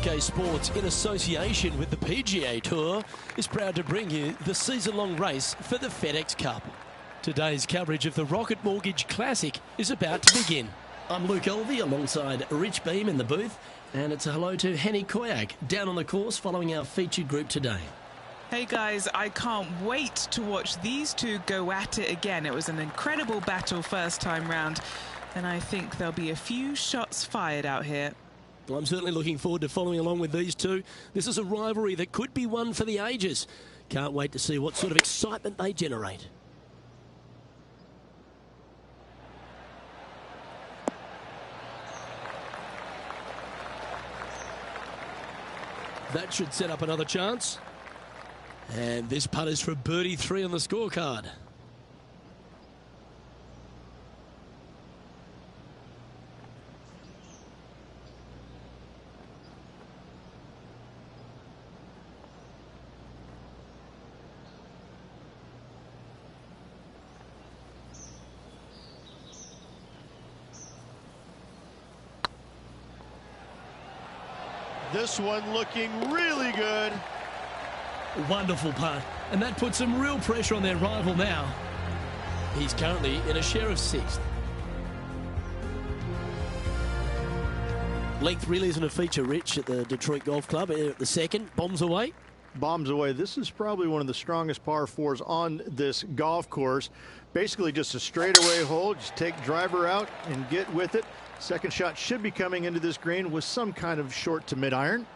SK Sports, in association with the PGA Tour, is proud to bring you the season-long race for the FedEx Cup. Today's coverage of the Rocket Mortgage Classic is about to begin. I'm Luke Elvey alongside Rich Beam in the booth, and it's a hello to Henny Koyak down on the course following our featured group today. Hey guys, I can't wait to watch these two go at it again. It was an incredible battle first time round, and I think there'll be a few shots fired out here. Well, I'm certainly looking forward to following along with these two. This is a rivalry that could be one for the ages. Can't wait to see what sort of excitement they generate. That should set up another chance. And this putt is for birdie 3 on the scorecard. This one looking really good. Wonderful putt, and that puts some real pressure on their rival now. He's currently in a share of 6th. Length really isn't a feature, Rich, at the Detroit Golf Club. At the second, bombs away. Bombs away. This is probably one of the strongest par 4s on this golf course. Basically just a straightaway hole. Just take driver out and get with it. Second shot should be coming into this green with some kind of short to mid iron.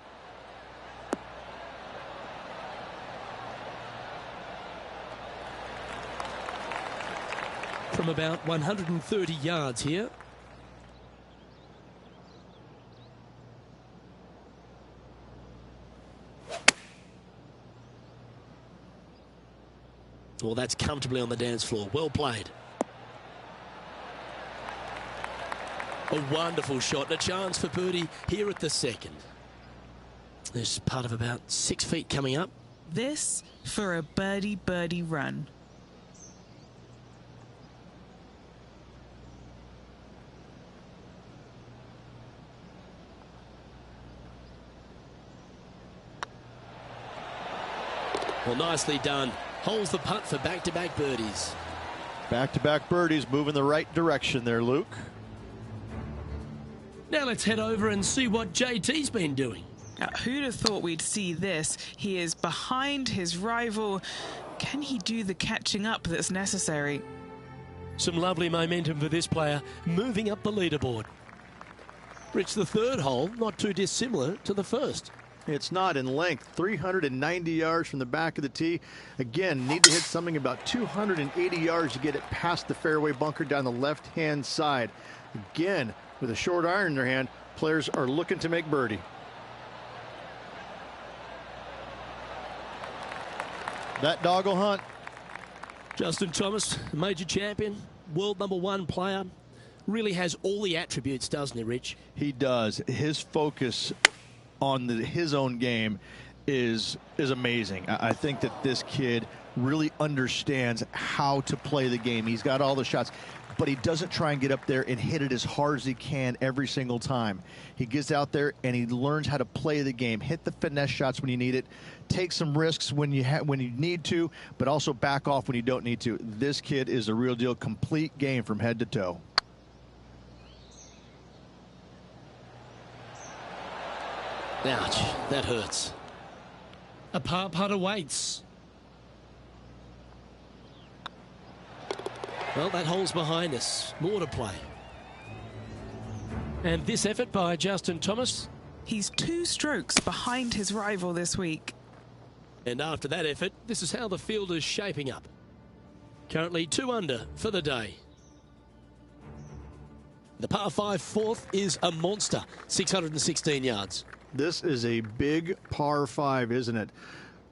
From about 130 yards here. Well, that's comfortably on the dance floor. Well played. A wonderful shot and a chance for birdie here at the second. There's part of about 6 feet coming up. This for a birdie run. Well, nicely done. Holds the putt for back-to-back birdies. Back-to-back birdies, moving the right direction there, Luke. Now let's head over and see what JT's been doing. Who'd have thought we'd see this? He is behind his rival. Can he do the catching up that's necessary? Some lovely momentum for this player, moving up the leaderboard. Rich, the third hole, not too dissimilar to the first. It's not in length, 390 yards from the back of the tee. Again, need to hit something about 280 yards to get it past the fairway bunker down the left-hand side. Again, with a short iron in their hand, players are looking to make birdie. That dog will hunt. Justin Thomas, major champion, world #1 player, really has all the attributes, doesn't he, Rich? He does. His focus on his own game is amazing. I think that this kid really understands how to play the game. He's got all the shots, but he doesn't try and get up there and hit it as hard as he can every single time. He gets out there and he learns how to play the game, hit the finesse shots when you need it, take some risks when you need to, but also back off when you don't need to. This kid is a real deal, complete game from head to toe. Ouch, that hurts. A par putt awaits. Well, that hole's behind us. More to play. And this effort by Justin Thomas. He's 2 strokes behind his rival this week. And after that effort, this is how the field is shaping up. Currently 2 under for the day. The par 5 fourth is a monster, 616 yards. This is a big par 5, isn't it?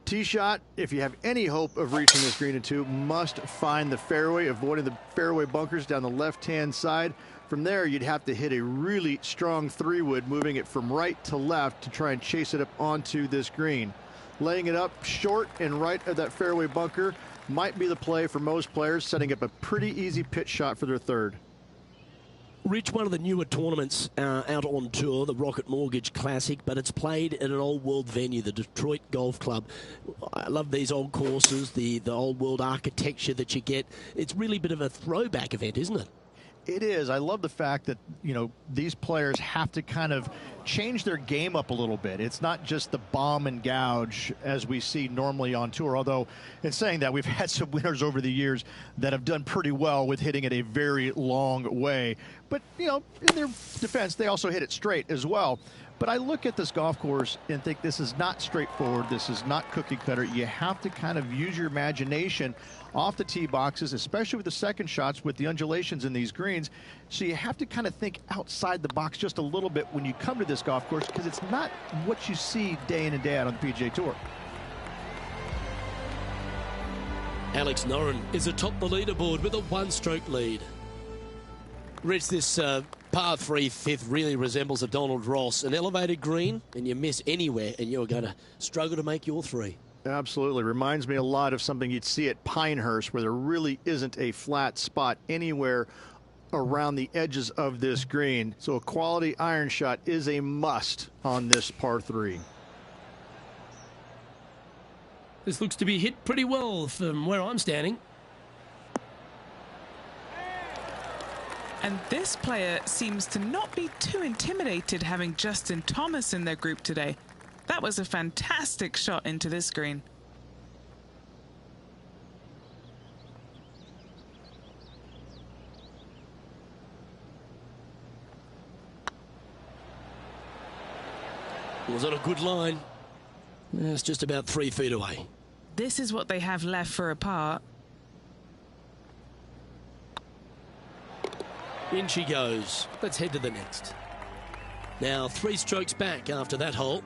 Tee shot, if you have any hope of reaching this green in 2, must find the fairway, avoiding the fairway bunkers down the left-hand side. From there, you'd have to hit a really strong 3-wood, moving it from right to left to try and chase it up onto this green. Laying it up short and right of that fairway bunker might be the play for most players, setting up a pretty easy pitch shot for their third. Rich, one of the newer tournaments out on tour, the Rocket Mortgage Classic, but it's played at an old world venue, the Detroit Golf Club. I love these old courses, the old world architecture that you get. It's really a bit of a throwback event, isn't it? It is. I love the fact that, you know, these players have to kind of change their game up a little bit. It's not just the bomb and gouge as we see normally on tour, although in saying that, we've had some winners over the years that have done pretty well with hitting it a very long way. But, you know, in their defense, they also hit it straight as well. But I look at this golf course and think this is not straightforward. This is not cookie cutter. You have to kind of use your imagination off the tee boxes, especially with the second shots with the undulations in these greens. So you have to kind of think outside the box just a little bit when you come to this golf course, because it's not what you see day in and day out on the PGA Tour. Alex Noren is atop the leaderboard with a one-stroke lead. Rich, this par 3 fifth really resembles a Donald Ross, an elevated green, and you miss anywhere, and you're going to struggle to make your three. Absolutely. Reminds me a lot of something you'd see at Pinehurst, where there really isn't a flat spot anywhere around the edges of this green. So a quality iron shot is a must on this par 3. This looks to be hit pretty well from where I'm standing. And this player seems to not be too intimidated having Justin Thomas in their group today. That was a fantastic shot into this green. Was on a good line. It's just about 3 feet away. This is what they have left for a par. In she goes. Let's head to the next. Now 3 strokes back after that hole.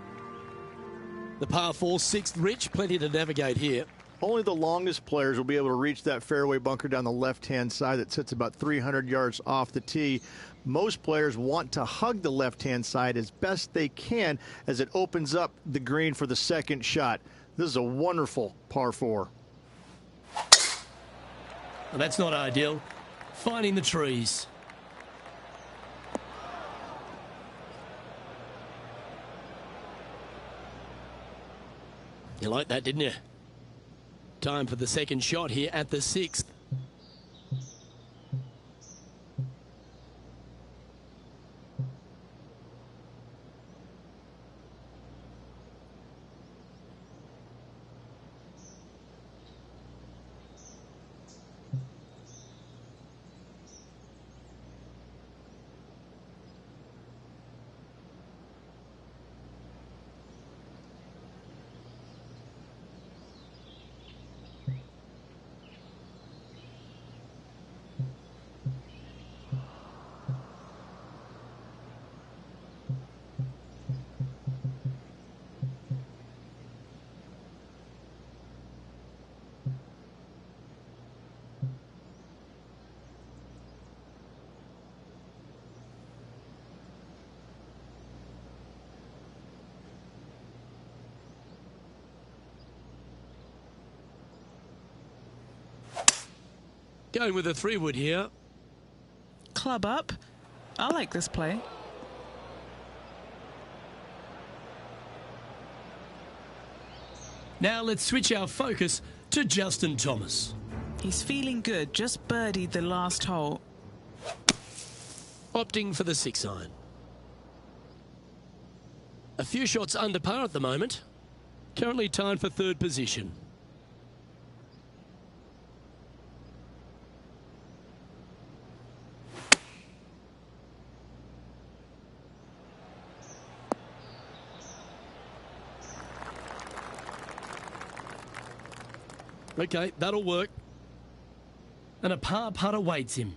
The par 4 6th, Rich, plenty to navigate here. Only the longest players will be able to reach that fairway bunker down the left-hand side that sits about 300 yards off the tee. Most players want to hug the left-hand side as best they can as it opens up the green for the second shot. This is a wonderful par 4. Well, that's not ideal. Finding the trees. You liked that, didn't you? Time for the second shot here at the 6th. Going with a 3-wood here. Club up. I like this play. Now let's switch our focus to Justin Thomas. He's feeling good, just birdied the last hole. Opting for the 6-iron. A few shots under par at the moment. Currently tied for 3rd position. Okay, that'll work. And a par putt awaits him.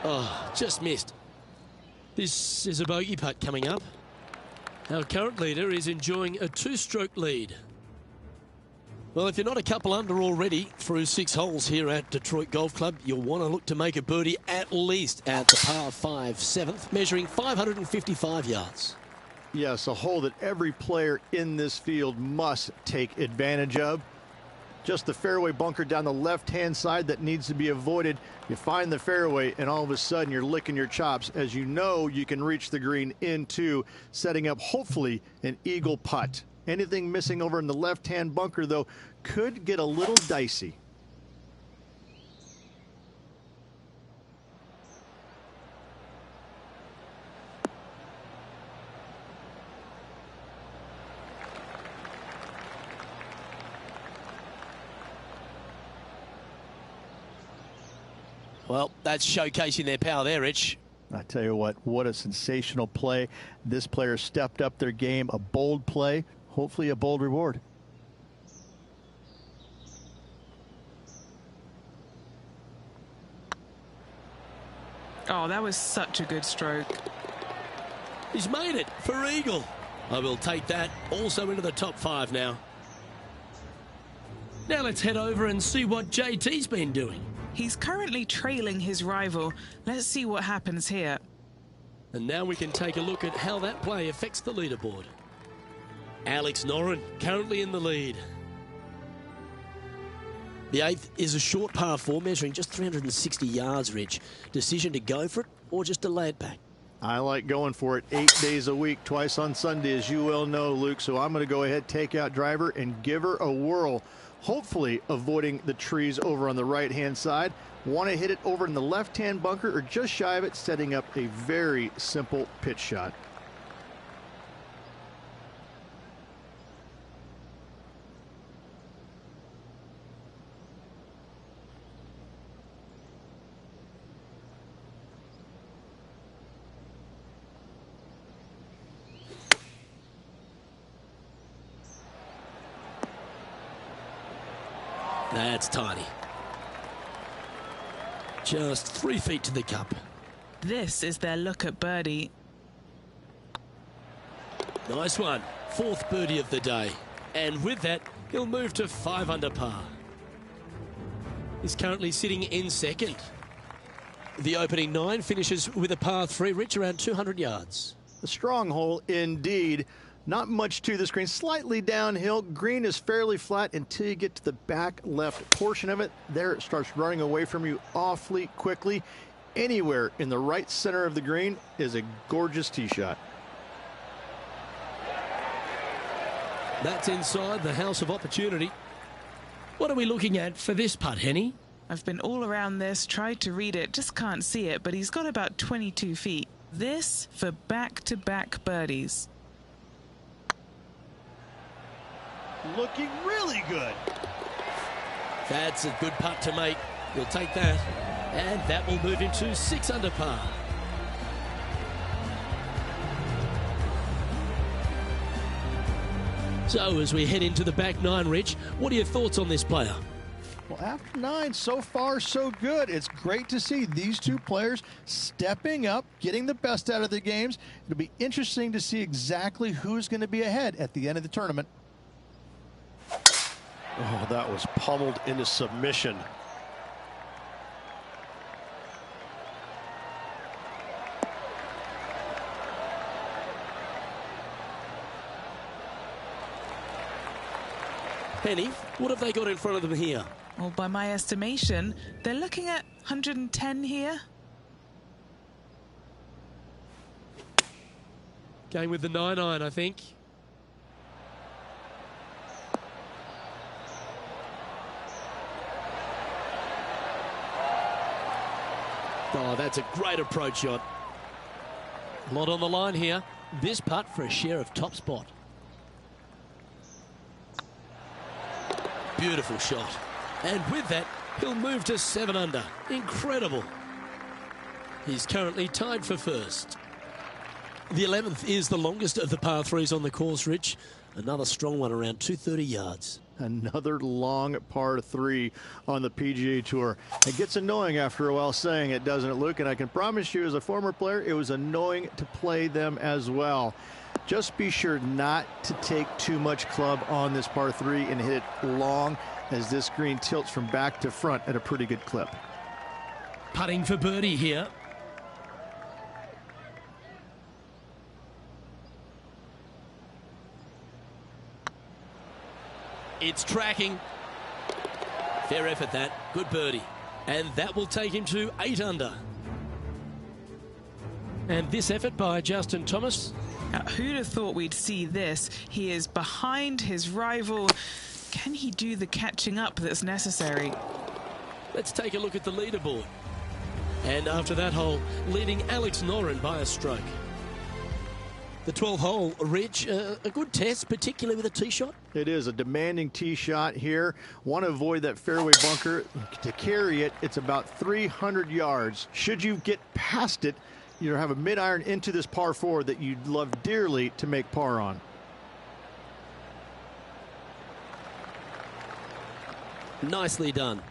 Oh, just missed. This is a bogey putt coming up. Our current leader is enjoying a 2-stroke lead. Well, if you're not a couple under already through 6 holes here at Detroit Golf Club, you'll want to look to make a birdie at least at the par 5 7th, measuring 555 yards. Yes, a hole that every player in this field must take advantage of. Just the fairway bunker down the left-hand side that needs to be avoided. You find the fairway, and all of a sudden you're licking your chops as you know you can reach the green into setting up, hopefully, an eagle putt. Anything missing over in the left-hand bunker, though, could get a little dicey. Well, that's showcasing their power there, Rich. I tell you what a sensational play. This player stepped up their game, a bold play, hopefully a bold reward. Oh, that was such a good stroke. He's made it for eagle. I will take that also into the top 5 now. Now let's head over and see what JT's been doing. He's currently trailing his rival. Let's see what happens here. And now we can take a look at how that play affects the leaderboard. Alex Noren currently in the lead. The 8th is a short par 4 measuring just 360 yards, Rich. Decision to go for it or just delay it back? I like going for it 8 days a week, twice on Sunday, as you well know, Luke. So I'm going to go ahead, take out driver, and give her a whirl. Hopefully avoiding the trees over on the right-hand side. Want to hit it over in the left-hand bunker or just shy of it, setting up a very simple pitch shot. That's tiny. Just 3 feet to the cup. This is their look at birdie. Nice one. 4th birdie of the day. And with that, he'll move to 5 under par. He's currently sitting in 2nd. The opening 9 finishes with a par 3, Rich, around 200 yards. A strong hole indeed. Not much to this green, slightly downhill. Green is fairly flat until you get to the back left portion of it. There it starts running away from you awfully quickly. Anywhere in the right center of the green is a gorgeous tee shot. That's inside the house of opportunity. What are we looking at for this putt, Henny? I've been all around this, tried to read it, just can't see it, but he's got about 22 feet. This for back-to-back birdies. Looking really good. That's a good putt to make. We'll take that. And that will move him to 6 under par. So as we head into the back 9, Rich, what are your thoughts on this player? Well, after 9, so far so good. It's great to see these two players stepping up, getting the best out of the games. It'll be interesting to see exactly who's going to be ahead at the end of the tournament. Oh, that was pummeled into submission. Penny, what have they got in front of them here? Well, by my estimation, they're looking at 110 here. Going with the 9-iron, I think. Oh, that's a great approach shot. A lot on the line here. This putt for a share of top spot. Beautiful shot. And with that, he'll move to 7 under. Incredible. He's currently tied for first. The 11th is the longest of the par 3s on the course, Rich. Another strong one around 230 yards. Another long par 3 on the PGA Tour. It gets annoying after a while saying it, doesn't it, Luke? And I can promise you, as a former player, it was annoying to play them as well. Just be sure not to take too much club on this par 3 and hit it long, as this green tilts from back to front at a pretty good clip. Putting for birdie here. It's tracking. Fair effort that. Good birdie. And that will take him to 8 under. And this effort by Justin Thomas. Now, who'd have thought we'd see this? He is behind his rival. Can he do the catching up that's necessary? Let's take a look at the leaderboard. And after that hole, leading Alex Noren by a stroke. The 12th hole, Rich, a good test, particularly with a tee shot. It is a demanding tee shot here. Want to avoid that fairway bunker. To carry it, it's about 300 yards. Should you get past it, you have a mid-iron into this par 4 that you'd love dearly to make par on. Nicely done.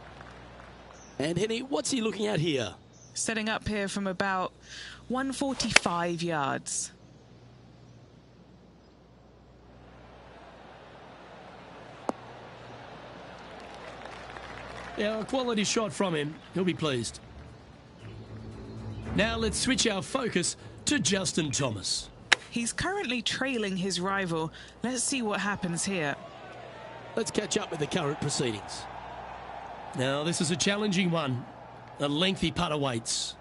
And Henny, what's he looking at here? Setting up here from about 145 yards. Yeah, a quality shot from him. He'll be pleased. Now let's switch our focus to Justin Thomas. He's currently trailing his rival. Let's see what happens here. Let's catch up with the current proceedings. Now, this is a challenging one. A lengthy putt awaits.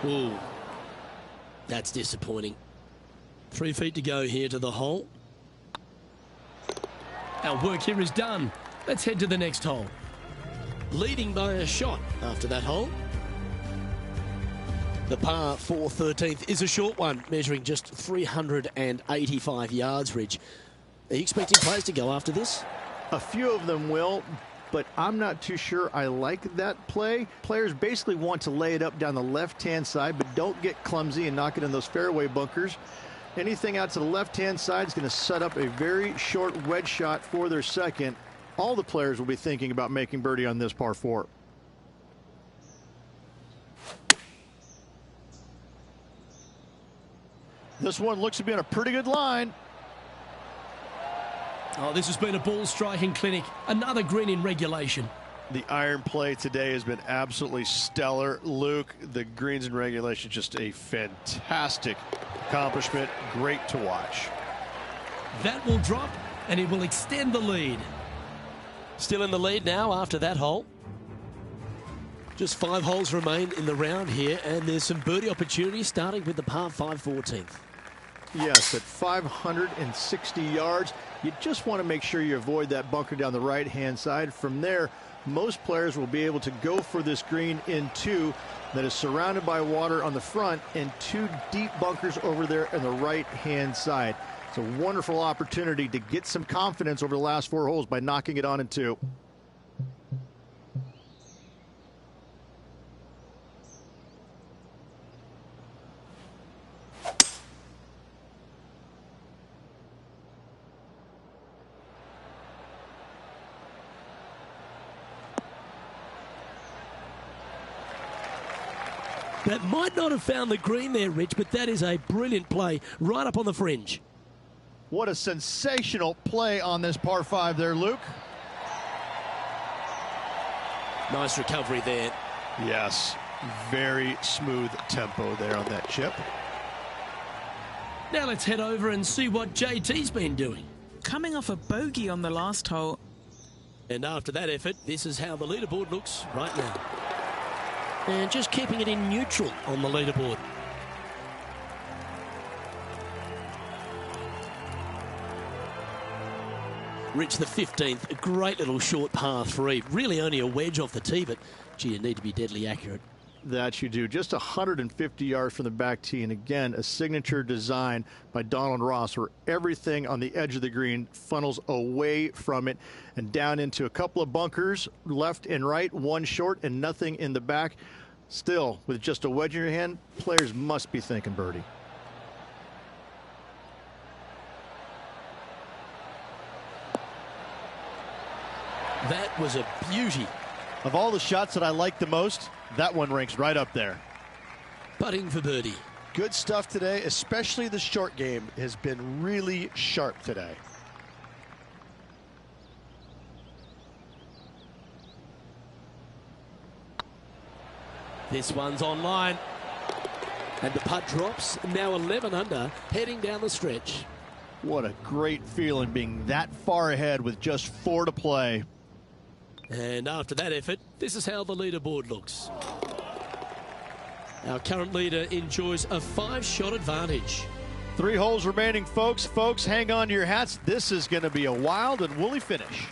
Ooh, that's disappointing. 3 feet to go here to the hole. Our work here is done. Let's head to the next hole. Leading by a shot after that hole. The par 4 13th is a short one, measuring just 385 yards, Ridge. Are you expecting players to go after this? A few of them will, but I'm not too sure I like that play. Players basically want to lay it up down the left-hand side, but don't get clumsy and knock it in those fairway bunkers. Anything out to the left-hand side is going to set up a very short wedge shot for their second. All the players will be thinking about making birdie on this par 4. This one looks to be on a pretty good line. Oh, this has been a ball striking clinic. Another green in regulation. The iron play today has been absolutely stellar. Luke, the greens in regulation, just a fantastic accomplishment. Great to watch. That will drop, and it will extend the lead. Still in the lead now after that hole. Just 5 holes remain in the round here, and there's some birdie opportunities starting with the par 5 14th. Yes, at 560 yards, you just want to make sure you avoid that bunker down the right-hand side. From there, most players will be able to go for this green in 2 that is surrounded by water on the front and 2 deep bunkers over there on the right-hand side. It's a wonderful opportunity to get some confidence over the last 4 holes by knocking it on in 2. That might not have found the green there, Rich, but that is a brilliant play right up on the fringe. What a sensational play on this par 5 there, Luke. Nice recovery there. Yes, very smooth tempo there on that chip. Now let's head over and see what JT's been doing. Coming off a bogey on the last hole. And after that effort, this is how the leaderboard looks right now. And just keeping it in neutral on the leaderboard. Rich, the 15th, a great little short par 3. Really only a wedge off the tee, but gee, you need to be deadly accurate. that you do. Just 150 yards from the back tee. And again, a signature design by Donald Ross where everything on the edge of the green funnels away from it and down into a couple of bunkers, left and right, one short and nothing in the back. Still, with just a wedge in your hand, players must be thinking birdie. That was a beauty. Of all the shots that I like the most, that one ranks right up there. Putting for birdie. Good stuff today, especially the short game has been really sharp today. This one's on line. And the putt drops. Now 11 under, heading down the stretch. What a great feeling being that far ahead with just 4 to play. And after that effort, this is how the leaderboard looks. Our current leader enjoys a 5-shot advantage. 3 holes remaining, folks. Folks, hang on to your hats. This is going to be a wild and woolly finish.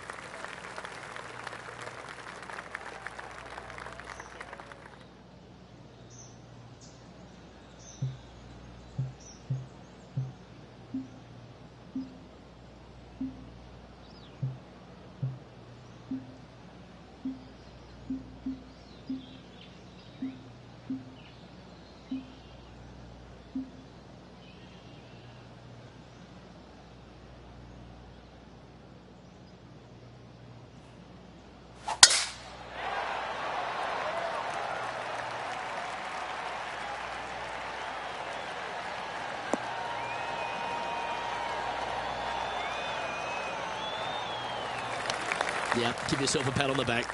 Yeah, give yourself a pat on the back.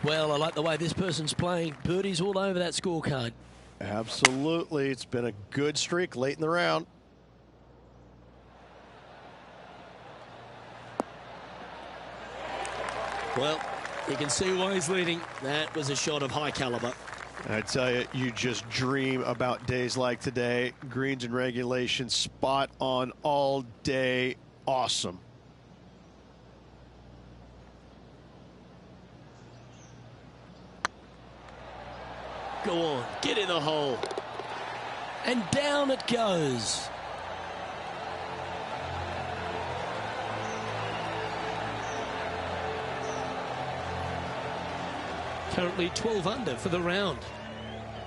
Well, I like the way this person's playing. Birdies all over that scorecard. Absolutely. It's been a good streak late in the round. Well, you can see why he's leading. That was a shot of high caliber. I tell you, you just dream about days like today. Greens and regulation, spot on all day. Awesome. Go on, get in the hole. And down it goes. Currently 12 under for the round.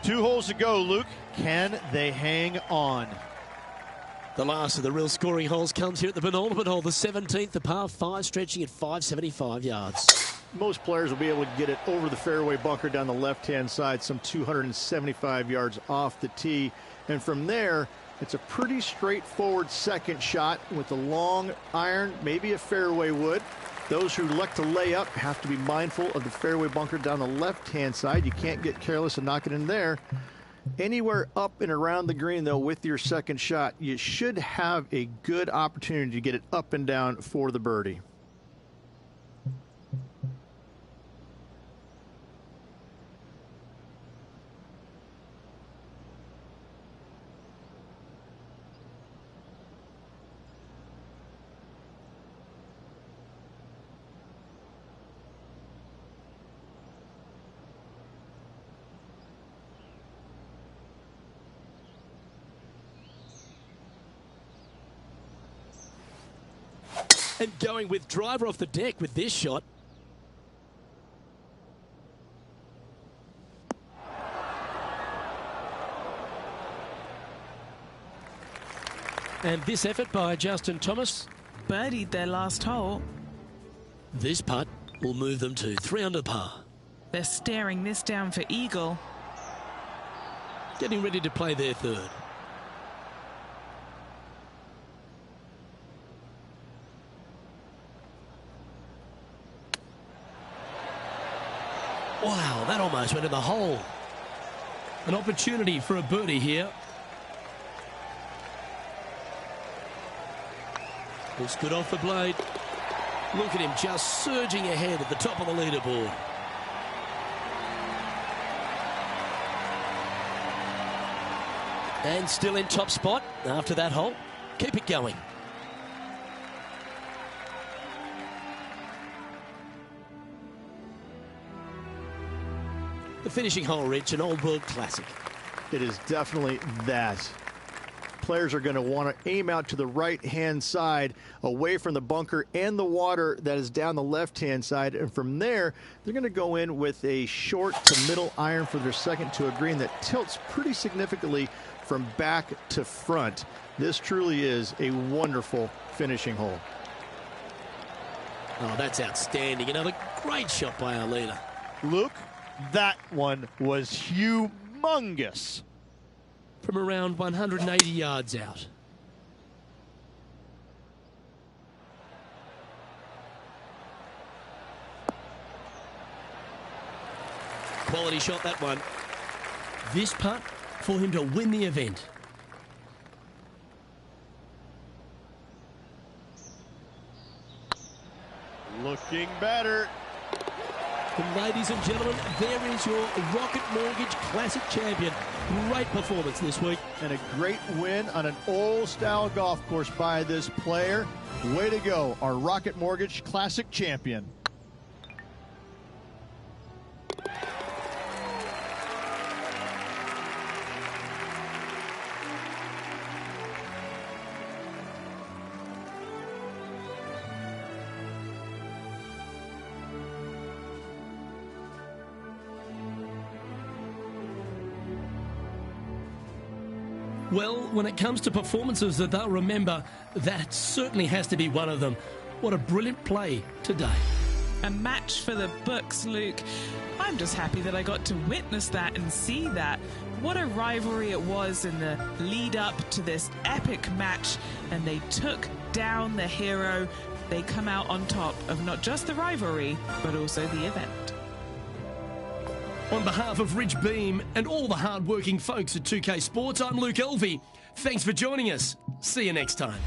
2 holes to go, Luke. Can they hang on? The last of the real scoring holes comes here at the penultimate hole, the 17th, the par 5, stretching at 575 yards. Most players will be able to get it over the fairway bunker down the left-hand side, some 275 yards off the tee. And from there, it's a pretty straightforward second shot with a long iron, maybe a fairway wood. Those who like to lay up have to be mindful of the fairway bunker down the left-hand side. You can't get careless and knock it in there. Anywhere up and around the green, though, with your second shot, you should have a good opportunity to get it up and down for the birdie. And going with driver off the deck with this shot. And this effort by Justin Thomas. Birdied their last hole. This putt will move them to 3 under par. They're staring this down for eagle. Getting ready to play their third. Wow, that almost went in the hole. An opportunity for a birdie here. Looks good off the blade. Look at him just surging ahead at the top of the leaderboard. And still in top spot after that hole. Keep it going. The finishing hole, Rich, an old world classic. It is definitely that. Players are going to want to aim out to the right-hand side, away from the bunker and the water that is down the left-hand side. And from there, they're going to go in with a short to middle iron for their second to a green that tilts pretty significantly from back to front. This truly is a wonderful finishing hole. Oh, that's outstanding. Another great shot by our leader. Luke, that one was humongous. From around 180 yards out. Quality shot, that one. This putt for him to win the event. Looking better. And ladies and gentlemen, there is your Rocket Mortgage Classic champion. Great performance this week. And a great win on an old-style golf course by this player. Way to go, our Rocket Mortgage Classic champion. Well, when it comes to performances that they'll remember, that certainly has to be one of them. What a brilliant play today. A match for the books, Luke. I'm just happy that I got to witness that and see that. What a rivalry it was in the lead up to this epic match, and they took down the hero. They come out on top of not just the rivalry, but also the event. On behalf of Rich Beam and all the hard-working folks at 2K Sports, I'm Luke Elvey. Thanks for joining us. See you next time.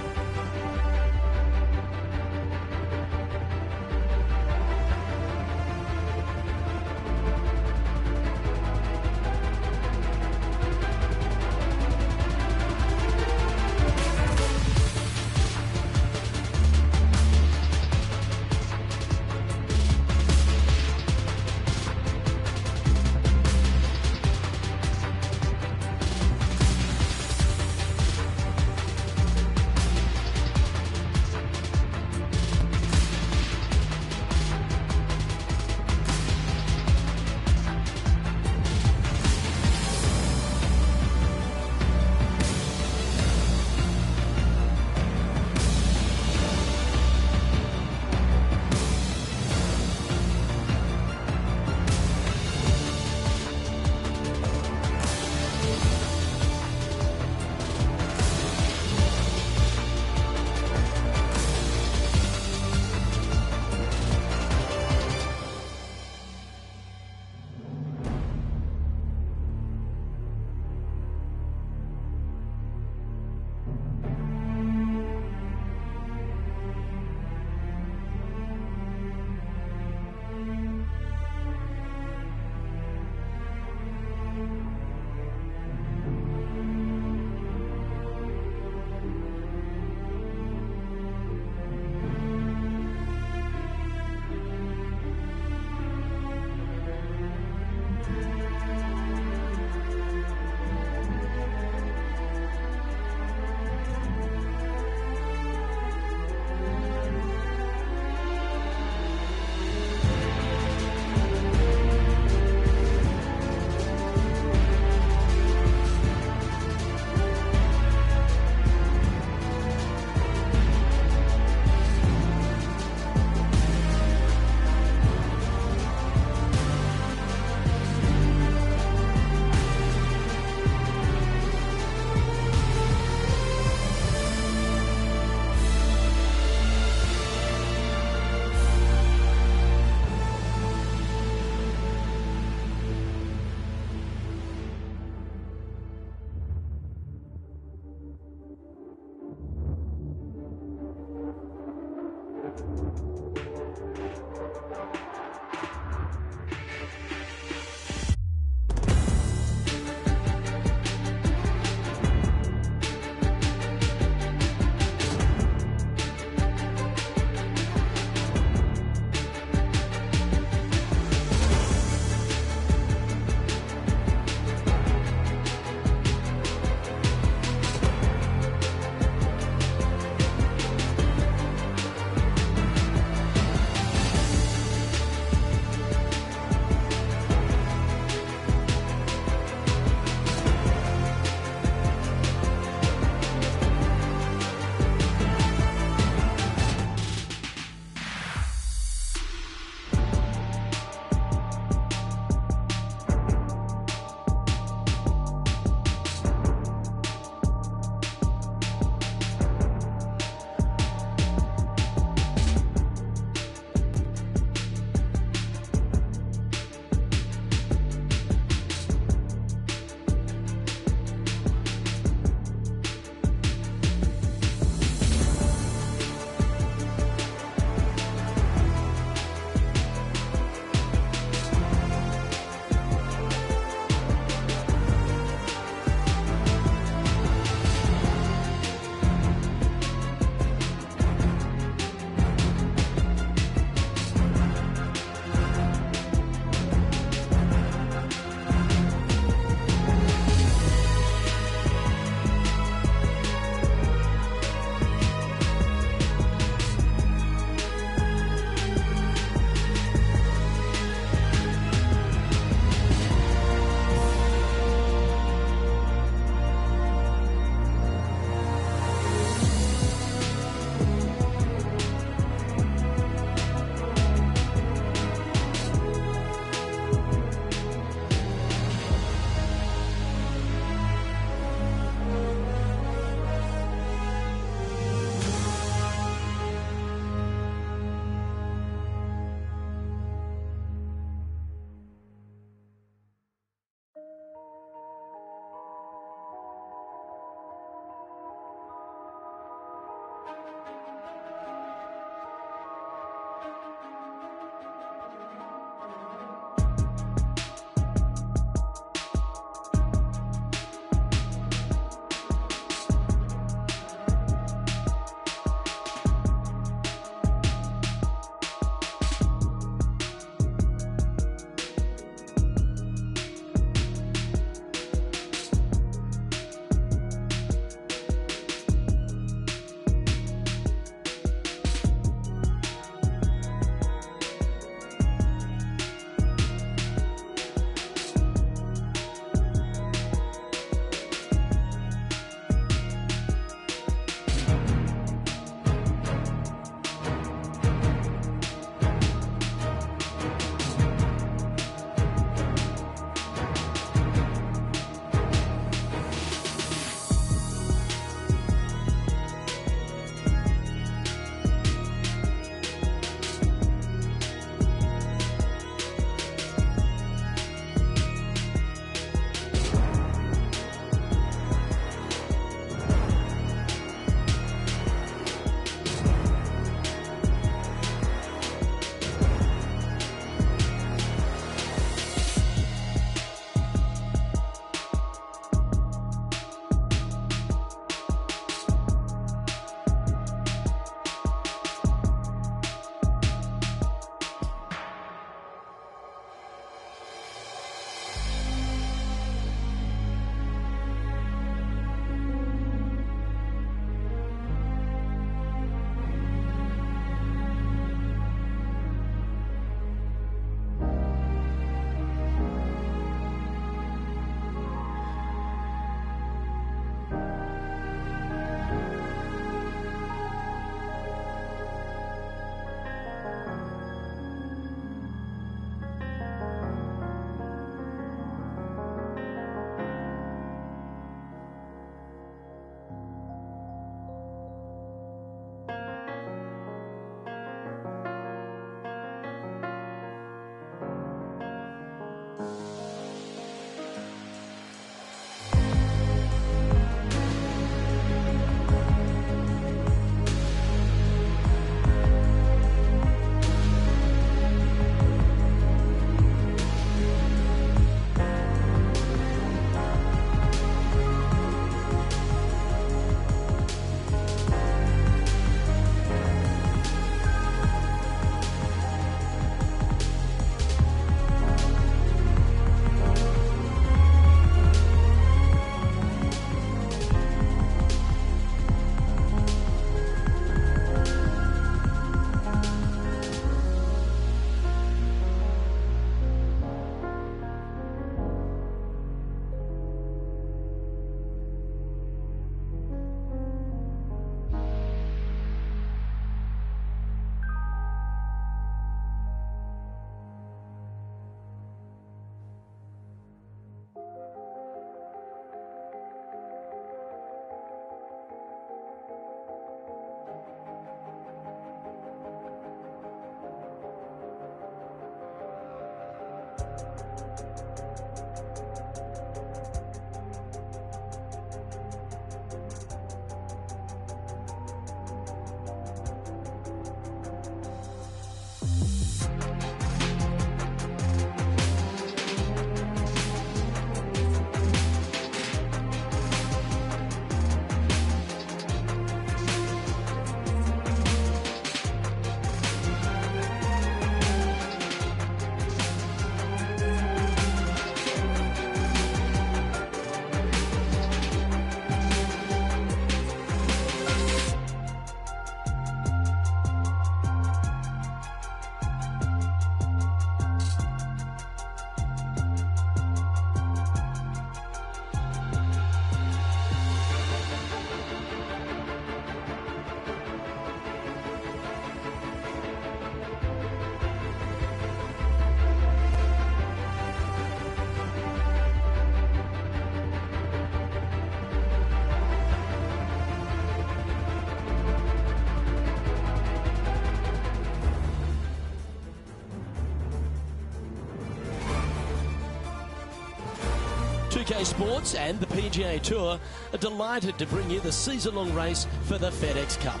2K Sports and the PGA Tour are delighted to bring you the season-long race for the FedEx Cup.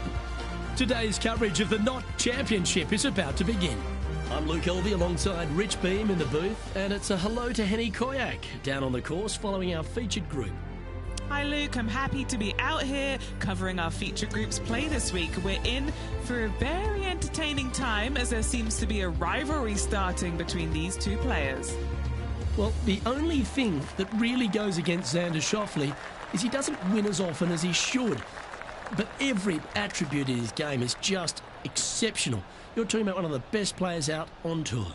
Today's coverage of the Knot Championship is about to begin. I'm Luke Elvey alongside Rich Beam in the booth, and it's a hello to Henny Koyak down on the course following our featured group. Hi Luke, I'm happy to be out here covering our featured group's play this week. We're in for a very entertaining time as there seems to be a rivalry starting between these two players. Well, the only thing that really goes against Xander Schauffele is he doesn't win as often as he should. But every attribute in his game is just exceptional. You're talking about one of the best players out on tour.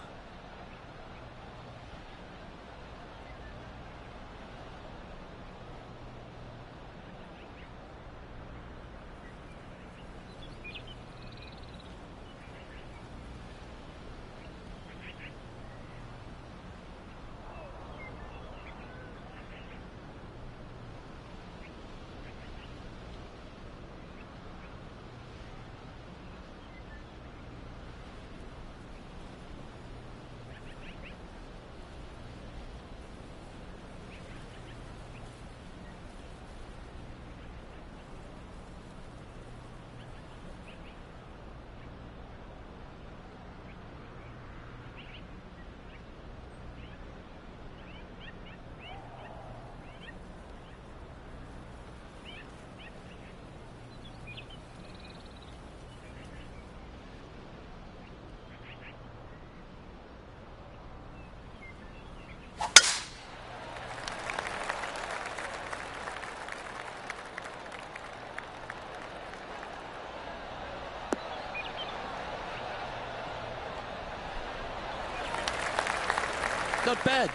Not bad.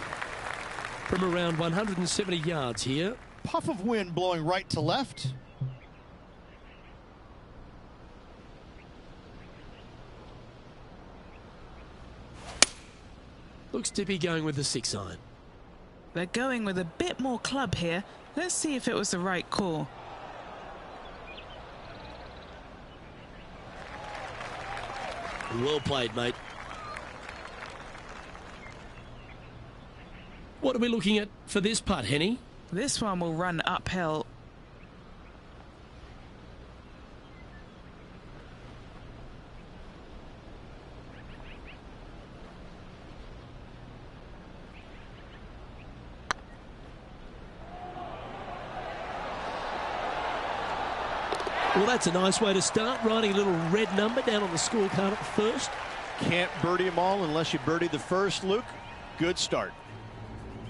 From around 170 yards here. Puff of wind blowing right to left. Looks to be going with the 6-iron. They're going with a bit more club here. Let's see if it was the right call. Well played, mate. What are we looking at for this putt, Henny? This one will run uphill. Well, that's a nice way to start, writing a little red number down on the scorecard at the first. Can't birdie them all unless you birdie the first, Luke. Good start.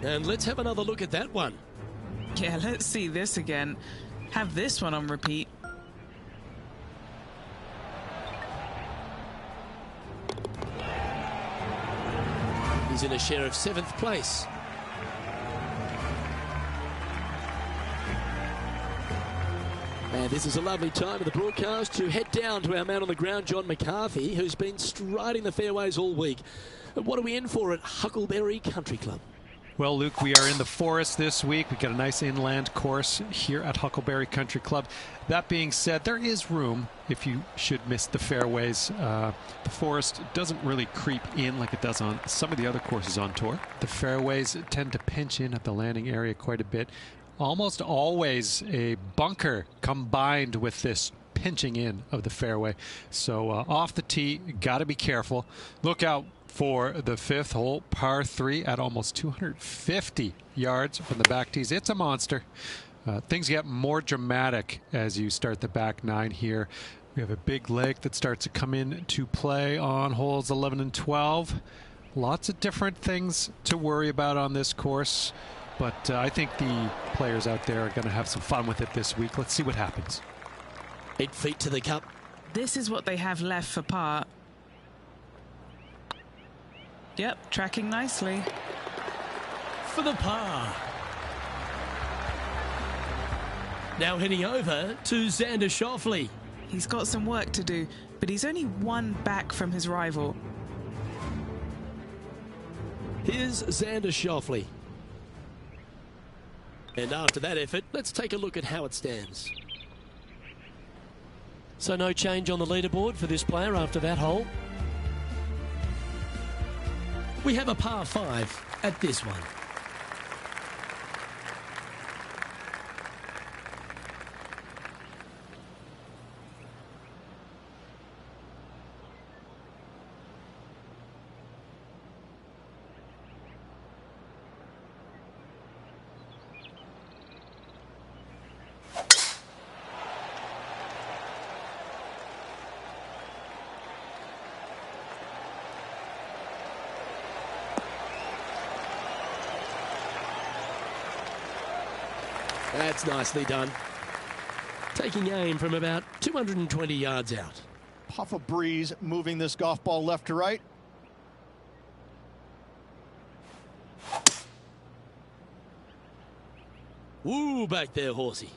And let's have another look at that one. Yeah, let's see this again. Have this one on repeat. He's in a share of 7th place. And this is a lovely time of the broadcast to head down to our man on the ground, John McCarthy, who's been striding the fairways all week. What are we in for at Huckleberry Country Club? Well, Luke, we are in the forest this week. We've got a nice inland course here at Huckleberry Country Club. That being said, there is room if you should miss the fairways. The forest doesn't really creep in like it does on some of the other courses on tour. The fairways tend to pinch in at the landing area quite a bit. Almost always a bunker combined with this pinching in of the fairway. So off the tee, got to be careful. Look out for the fifth hole, par 3 at almost 250 yards from the back tees. It's a monster. Things get more dramatic as you start the back 9 here. We have a big lake that starts to come into play on holes 11 and 12. Lots of different things to worry about on this course, but I think the players out there are going to have some fun with it this week. Let's see what happens. 8 feet to the cup. This is what they have left for par. Yep, tracking nicely. For the par. Now heading over to Xander Schauffele. He's got some work to do, but he's only one back from his rival. Here's Xander Schauffele. And after that effort, let's take a look at how it stands. So no change on the leaderboard for this player after that hole. We have a par 5 at this one. That's nicely done. Taking aim from about 220 yards out. Puff of breeze moving this golf ball left to right. Ooh, back there, horsey.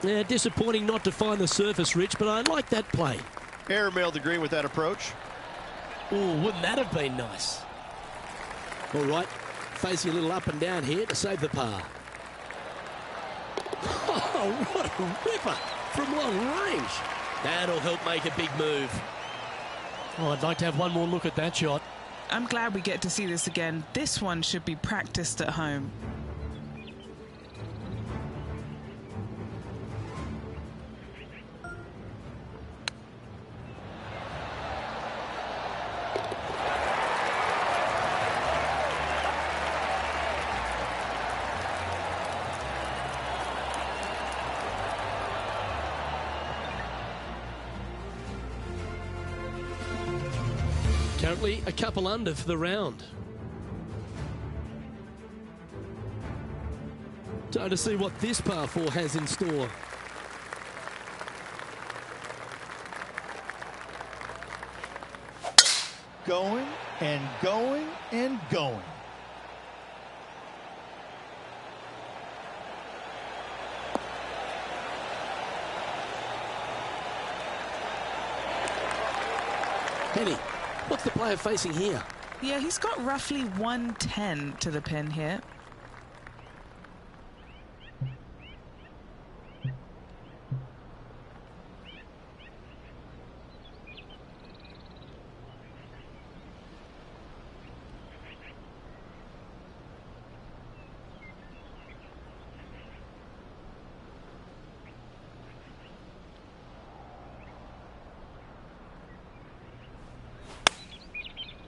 Yeah, disappointing not to find the surface, Rich, but I like that play. Airmailed the green with that approach. Ooh, wouldn't that have been nice? All right, facing a little up and down here to save the par. Oh, what a ripper from long range. That'll help make a big move. Oh, I'd like to have one more look at that shot. I'm glad we get to see this again. This one should be practiced at home. Currently a couple under for the round. Time to see what this par 4 has in store. Going and going and going. Henny, what's the player facing here? Yeah, he's got roughly 110 to the pin here.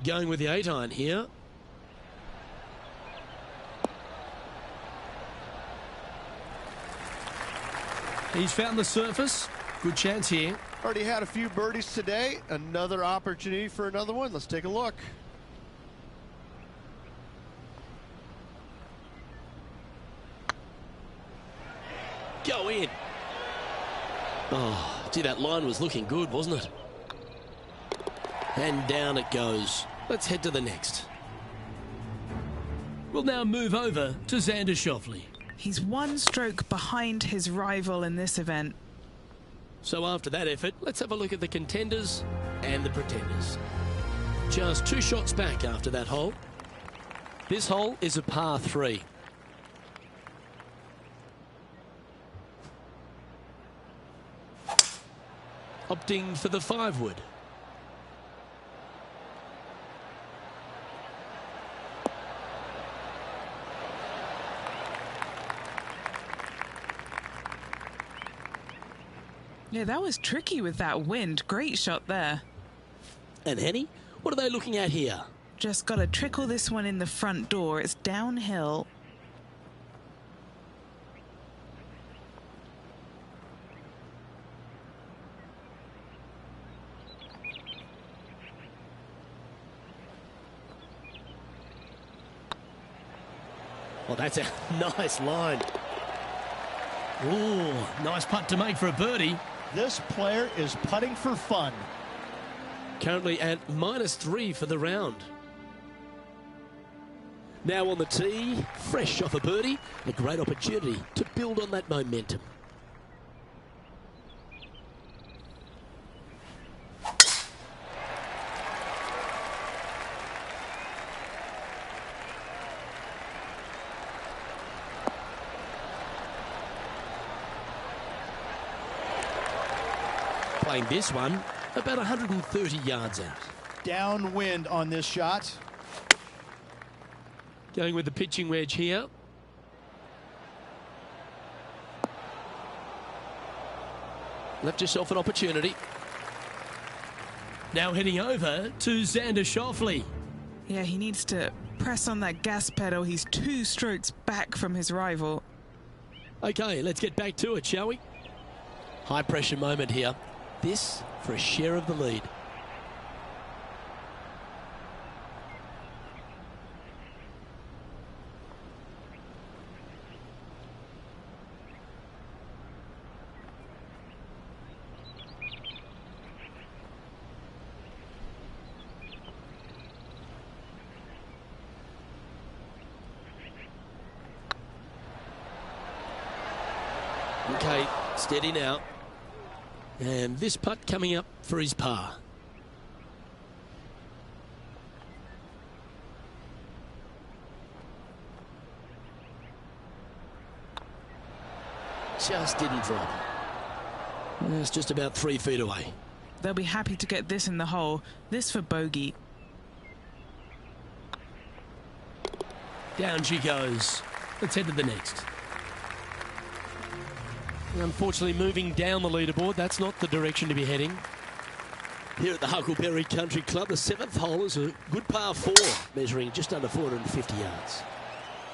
Going with the 8-iron here. He's found the surface. Good chance here. Already had a few birdies today. Another opportunity for another one. Let's take a look. Go in. Oh, gee, that line was looking good, wasn't it? And down it goes. Let's head to the next. We'll now move over to Xander Schauffele. He's one stroke behind his rival in this event. So after that effort, let's have a look at the contenders and the Pretenders. Just 2 shots back after that hole. This hole is a par 3. Opting for the 5-wood. Yeah, that was tricky with that wind. Great shot there. And Henny, what are they looking at here? Just got to trickle this one in the front door. It's downhill. Well, that's a nice line. Ooh, nice putt to make for a birdie. This player is putting for fun. Currently at -3 for the round. Now on the tee, fresh off a birdie, a great opportunity to build on that momentum. Playing this one about 130 yards out. Downwind on this shot. Going with the pitching wedge here. Left yourself an opportunity. Now heading over to Xander Schauffele. Yeah, he needs to press on that gas pedal. He's 2 strokes back from his rival. Okay, let's get back to it, shall we? High pressure moment here. This for a share of the lead. Okay, steady now. And this putt coming up for his par. Just didn't drop. It's just about 3 feet away. They'll be happy to get this in the hole. This for bogey. Down she goes. Let's head to the next. Unfortunately, moving down the leaderboard, that's not the direction to be heading. Here at the Huckleberry Country Club, the 7th hole is a good par 4, measuring just under 450 yards.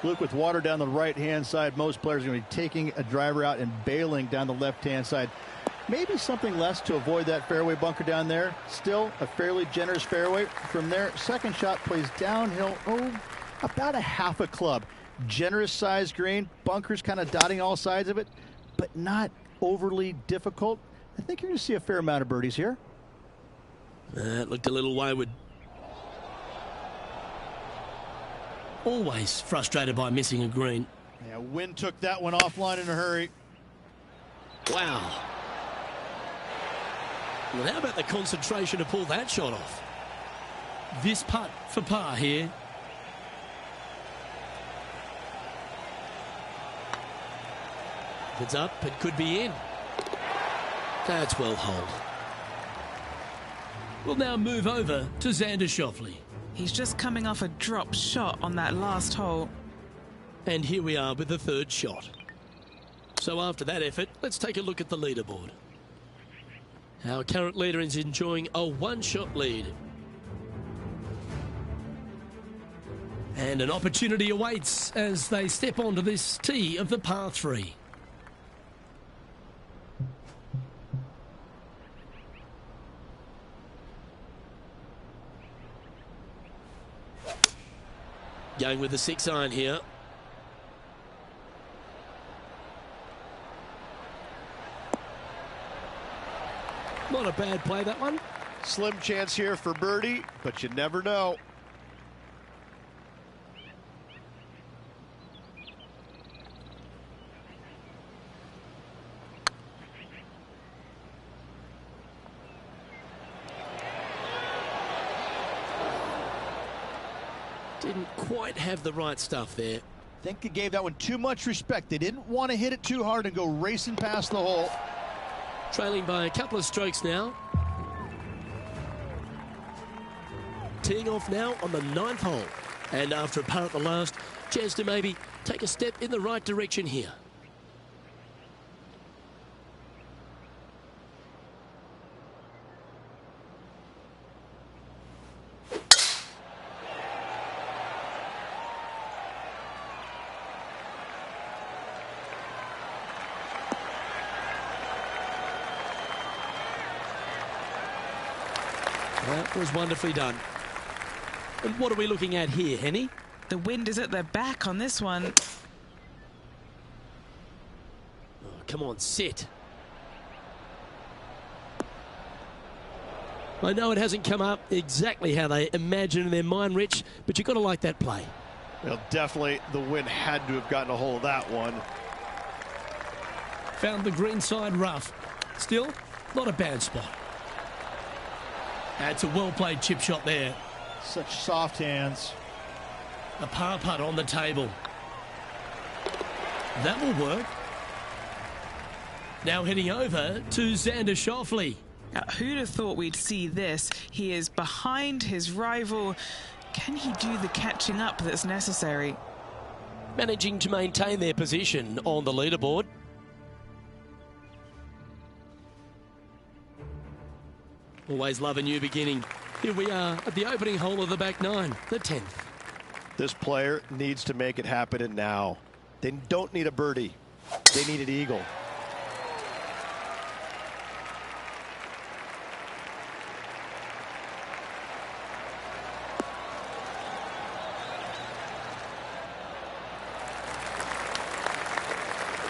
Luke, with water down the right-hand side, most players are going to be taking a driver out and bailing down the left-hand side. Maybe something less to avoid that fairway bunker down there. Still a fairly generous fairway. From there, second shot plays downhill, about a half a club. Generous sized green, bunkers kind of dotting all sides of it, but not overly difficult. I think you're going to see a fair amount of birdies here. That looked a little wayward. Always frustrated by missing a green. Yeah, wind took that one offline in a hurry. Wow. Well, how about the concentration to pull that shot off? This putt for par here. If it's up, it could be in. That's well holed. We'll now move over to Xander Schauffele. He's just coming off a drop shot on that last hole. And here we are with the 3rd shot. So after that effort, let's take a look at the leaderboard. Our current leader is enjoying a 1-shot lead. And an opportunity awaits as they step onto this tee of the par 3. Going with the 6-iron here. Not a bad play, that one. Slim chance here for birdie, but you never know. Didn't quite have the right stuff there. I think he gave that one too much respect. They didn't want to hit it too hard and go racing past the hole. Trailing by a couple of strokes now. Teeing off now on the 9th hole. And after a par at the last, chance to maybe take a step in the right direction here. That was wonderfully done. And what are we looking at here, Henny? The wind is at their back on this one. Oh, come on, sit. I know it hasn't come up exactly how they imagined in their mind, Rich, but you've got to like that play. Well, definitely the wind had to have gotten a hold of that one. Found the green side rough. Still, not a bad spot. That's a well-played chip shot there. Such soft hands. A par putt on the table. That will work. Now heading over to Xander Schauffele. Who'd have thought we'd see this? He is behind his rival. Can he do the catching up that's necessary? Managing to maintain their position on the leaderboard. Always love a new beginning. Here we are at the opening hole of the back 9, the 10th. This player needs to make it happen and now. They don't need a birdie. They need an eagle.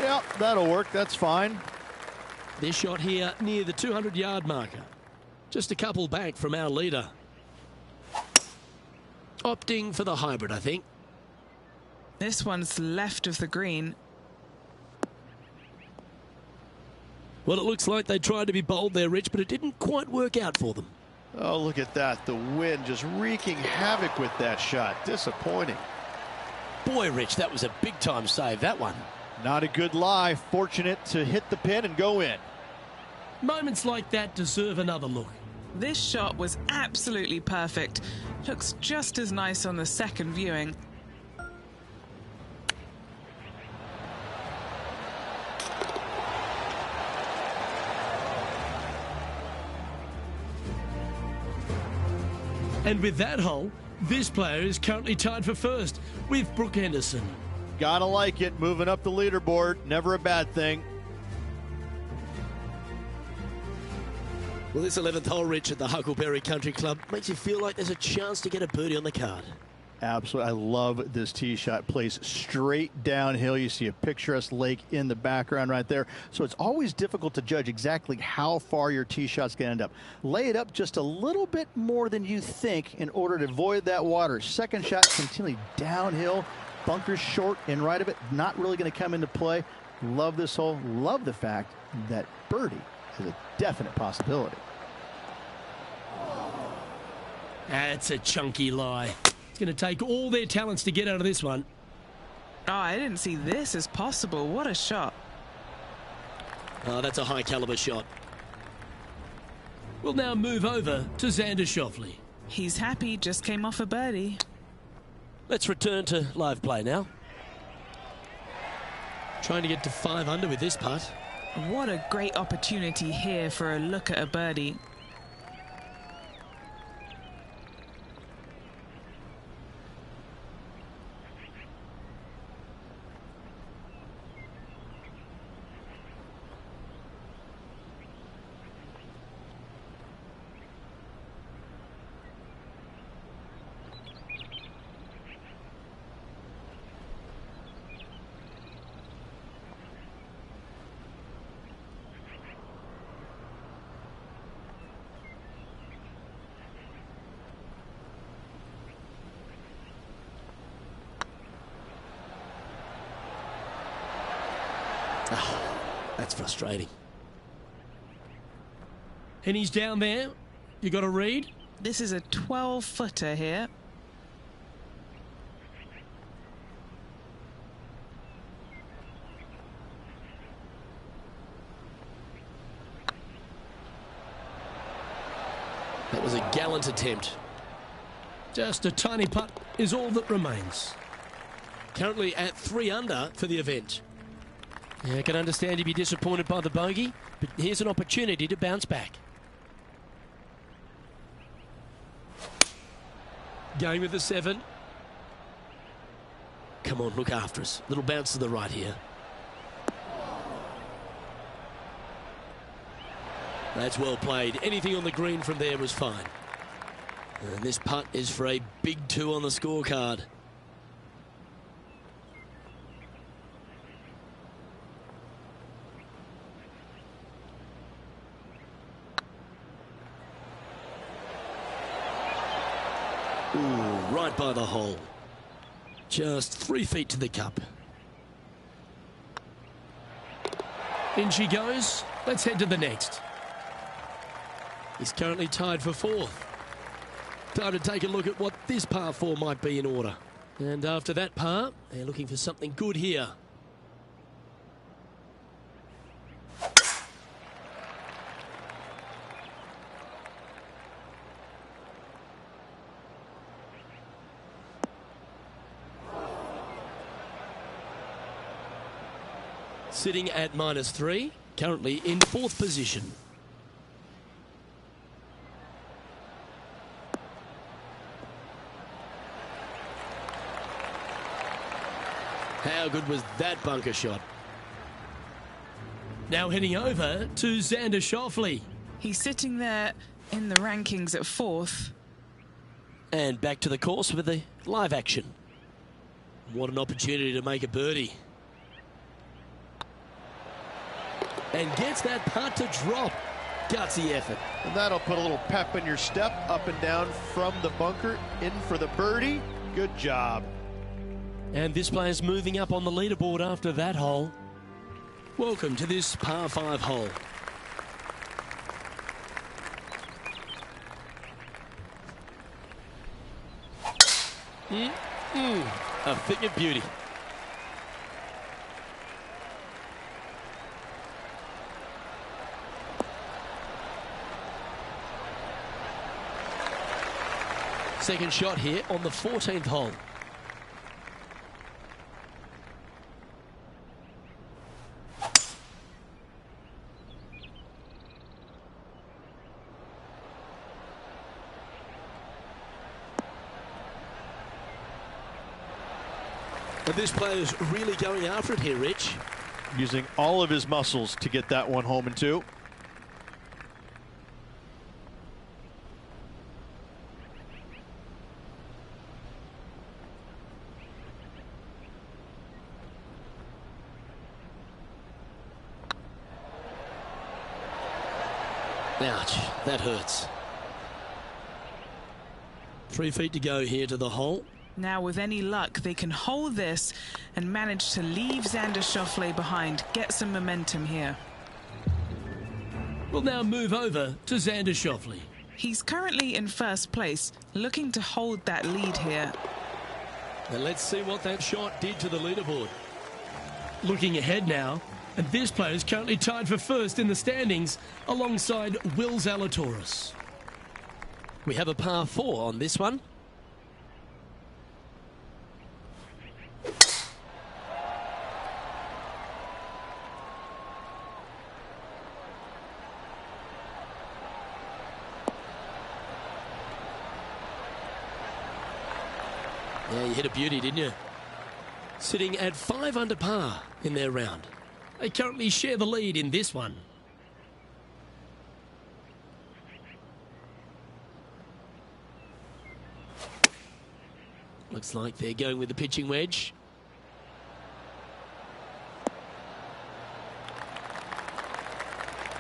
Yeah, that'll work. That's fine. This shot here near the 200-yard marker. Just a couple back from our leader. Opting for the hybrid, I think. This one's left of the green. Well, it looks like they tried to be bold there, Rich, but it didn't quite work out for them. Oh, look at that. The wind just wreaking havoc with that shot. Disappointing. Boy, Rich, that was a big-time save, that one. Not a good lie. Fortunate to hit the pin and go in. Moments like that deserve another look. This shot was absolutely perfect. Looks just as nice on the second viewing. And with that hole, this player is currently tied for first with Brooke Henderson. Gotta like it. Moving up the leaderboard. Never a bad thing. Well, this 11th hole, Rich, at the Huckleberry Country Club makes you feel like there's a chance to get a birdie on the card. Absolutely. I love this tee shot. Plays straight downhill. You see a picturesque lake in the background right there. So it's always difficult to judge exactly how far your tee shot's going to end up. Lay it up just a little bit more than you think in order to avoid that water. Second shot continually downhill. Bunkers short and right of it. Not really going to come into play. Love this hole. Love the fact that birdie is a definite possibility. That's a chunky lie. It's going to take all their talents to get out of this one. Oh, I didn't see this as possible. What a shot. Oh, that's a high caliber shot. We'll now move over to Xander Schauffele. He's happy, just came off a birdie. Let's return to live play now. Trying to get to 5 under with this putt. What a great opportunity here for a look at a birdie. Oh, that's frustrating. And he's down there. You got to read. This is a 12-footer here. That was a gallant attempt. Just a tiny putt is all that remains. Currently at 3 under for the event. Yeah, I can understand you'd be disappointed by the bogey, but here's an opportunity to bounce back. Going with the 7. Come on, look after us. Little bounce to the right here. That's well played. Anything on the green from there was fine. And this putt is for a big 2 on the scorecard. Ooh, right by the hole. Just 3 feet to the cup. In she goes. Let's head to the next. He's currently tied for 4th. Time to take a look at what this par 4 might be in order. And after that par, they're looking for something good here. Sitting at -3, currently in 4th position. How good was that bunker shot? Now heading over to Xander Schauffele. He's sitting there in the rankings at 4th. And back to the course with the live action. What an opportunity to make a birdie. And gets that putt to drop. Gutsy effort. And that'll put a little pep in your step, up and down from the bunker, in for the birdie. Good job. And this player's moving up on the leaderboard after that hole. Welcome to this par 5 hole. A thing of beauty. Second shot here on the 14th hole. And this player's really going after it here, Rich. Using all of his muscles to get that one home in 2. Ouch, that hurts. 3 feet to go here to the hole. Now, with any luck, they can hold this and manage to leave Xander Schauffele behind. Get some momentum here. We'll now move over to Xander Schauffele. He's currently in 1st place, looking to hold that lead here. And let's see what that shot did to the leaderboard. Looking ahead now, and this player is currently tied for 1st in the standings alongside Will Zalatoris. We have a par 4 on this one. Yeah, you hit a beauty, didn't you? Sitting at 5 under par in their round. They currently share the lead in this one. Looks like they're going with the pitching wedge.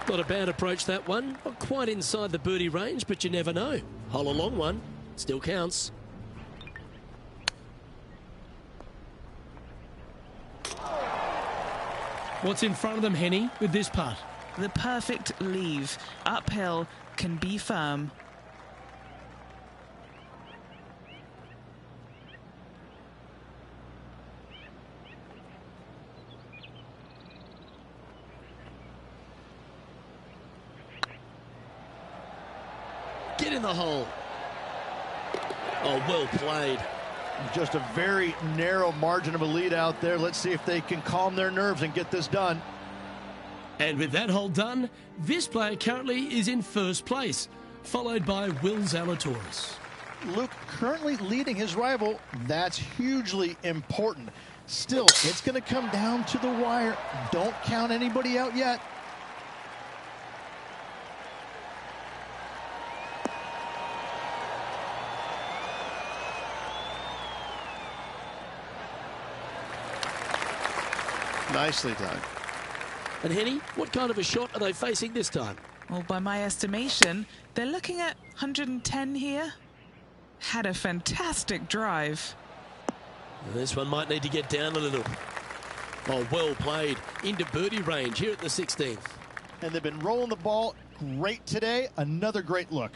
Not a bad approach, that one. Not quite inside the birdie range, but you never know. Hole a long one. Still counts. What's in front of them, Henny, with this putt? The perfect leave. Uphill, can be firm. Get in in the hole. Oh, well played. Just a very narrow margin of a lead out there. Let's see if they can calm their nerves and get this done. And with that hole done, this player currently is in first place, followed by Will Zalatoris. Luke currently leading his rival. That's hugely important. Still, it's going to come down to the wire. Don't count anybody out yet. Nicely done. And Henny, what kind of a shot are they facing this time? Well, by my estimation, they're looking at 110 here. Had a fantastic drive. This one might need to get down a little. Oh, well played. Into birdie range here at the 16th. And they've been rolling the ball great today. Another great look.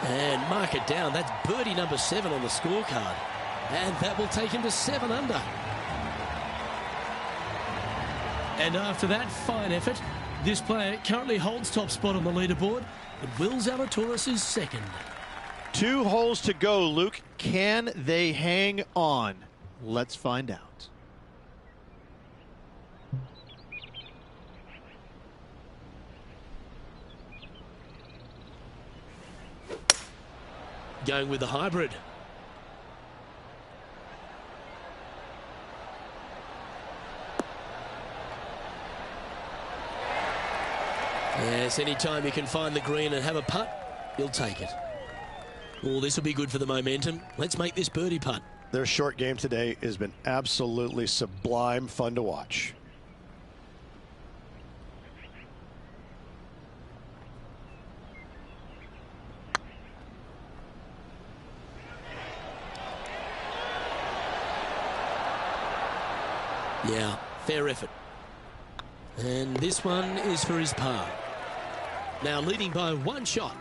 And mark it down. That's birdie number 7 on the scorecard. And that will take him to 7 under. And after that fine effort, this player currently holds top spot on the leaderboard, but Will Zalatoris is second. 2 holes to go, Luke. Can they hang on? Let's find out. Going with the hybrid. Yes, anytime you can find the green and have a putt, you'll take it. Oh, this will be good for the momentum. Let's make this birdie putt. Their short game today has been absolutely sublime fun to watch. Yeah, fair effort. And this one is for his par. Now leading by 1 shot.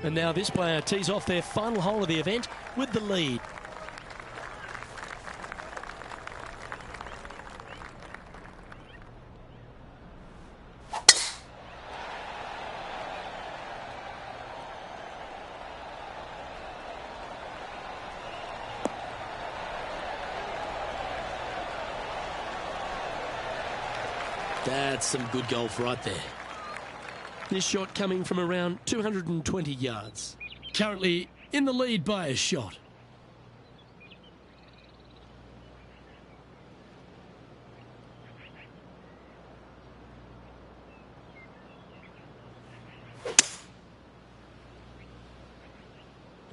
And now this player tees off their final hole of the event with the lead. That's some good golf right there. This shot coming from around 220 yards. Currently in the lead by a shot.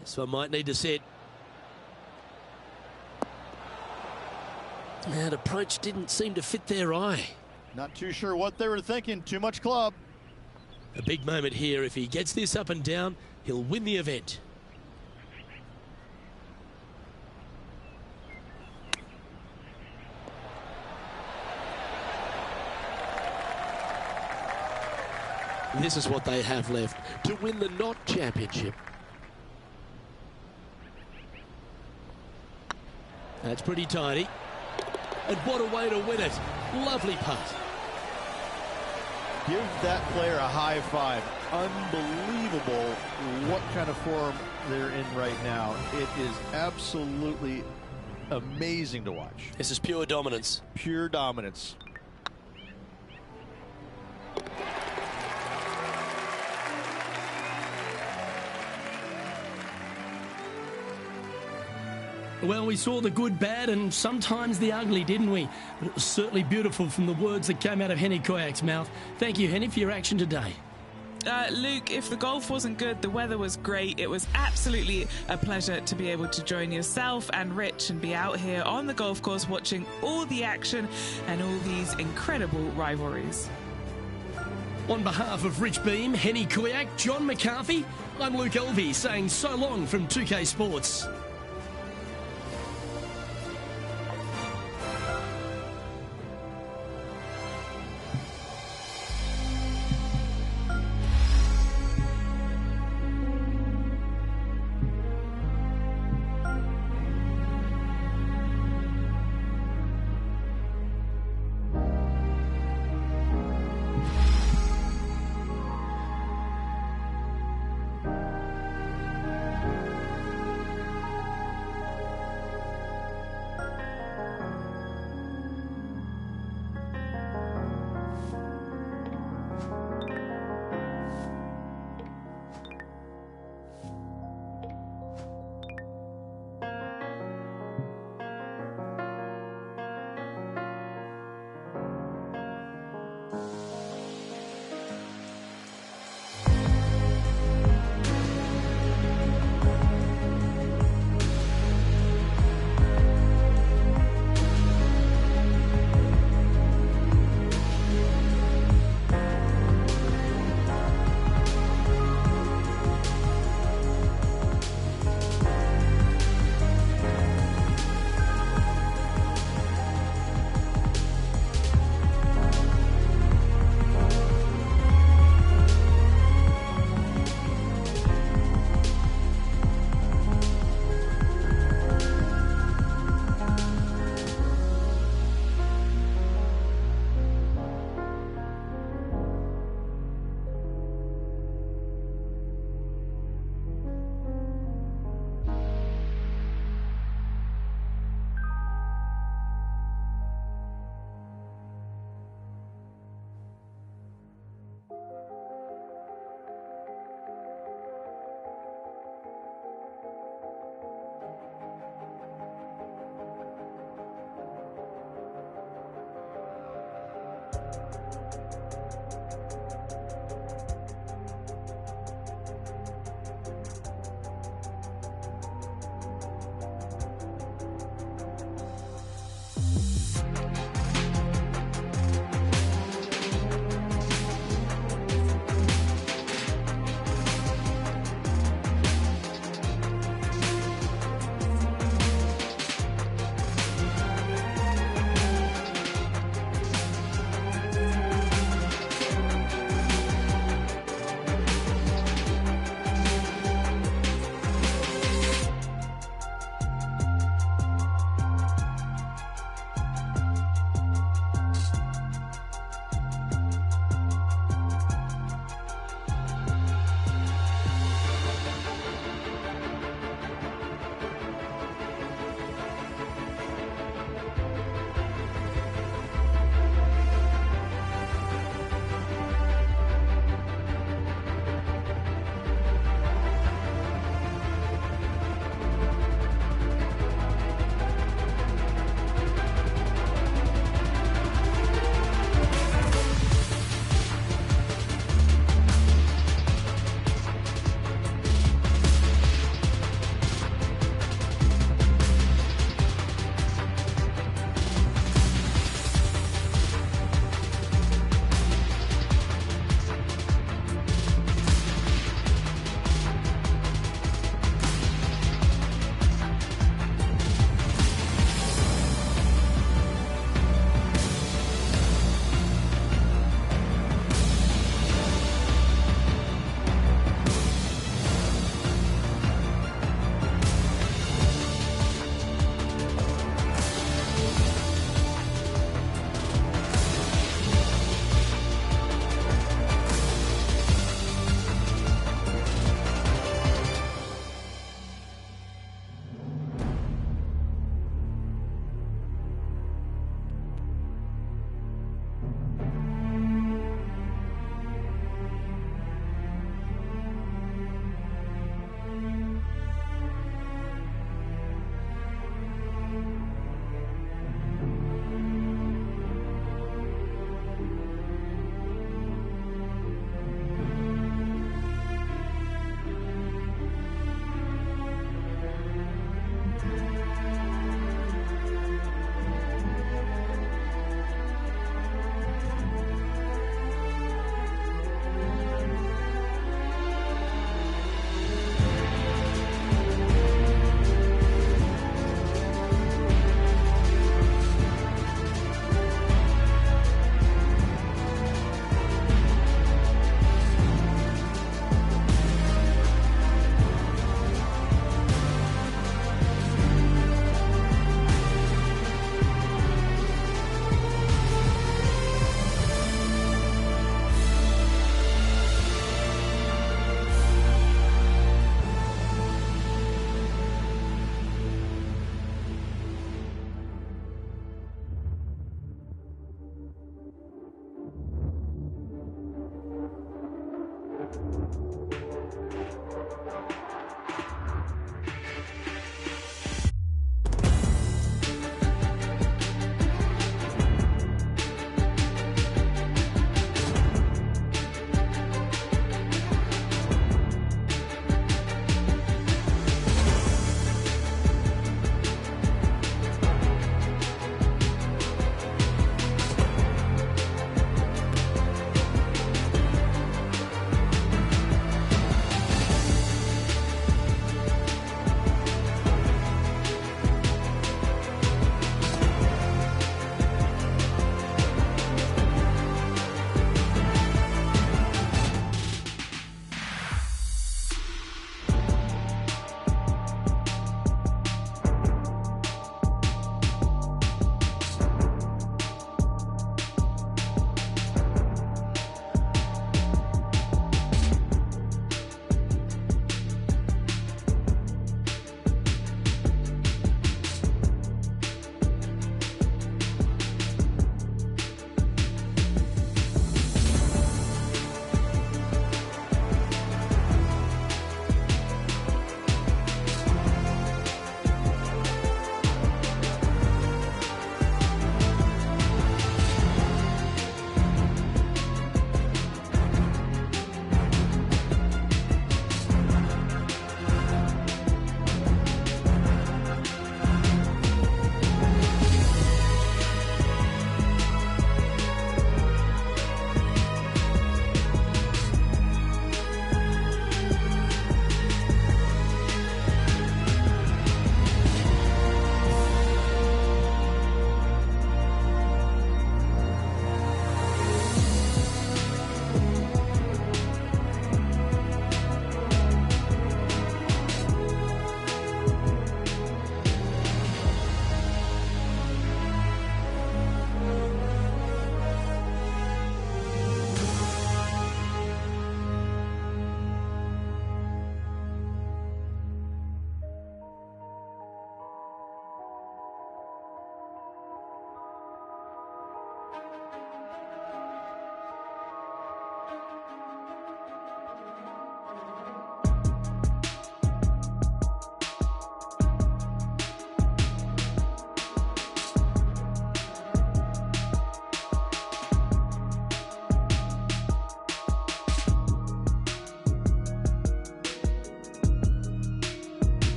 This one might need to set. That approach didn't seem to fit their eye. Not too sure what they were thinking. Too much club. A big moment here. If he gets this up and down, he'll win the event. This is what they have left to win the Knot Championship. That's pretty tidy. And what a way to win it. Lovely putt. Give that player a high five. Unbelievable what kind of form they're in right now. It is absolutely amazing to watch. This is pure dominance. Pure dominance. Well, we saw the good, bad, and sometimes the ugly, didn't we? But it was certainly beautiful from the words that came out of Henny Koyak's mouth. Thank you, Henny, for your action today. Luke, if the golf wasn't good, the weather was great. It was absolutely a pleasure to be able to join yourself and Rich and be out here on the golf course watching all the action and all these incredible rivalries. On behalf of Rich Beam, Henny Koyak, John McCarthy, I'm Luke Elvey saying so long from 2K Sports.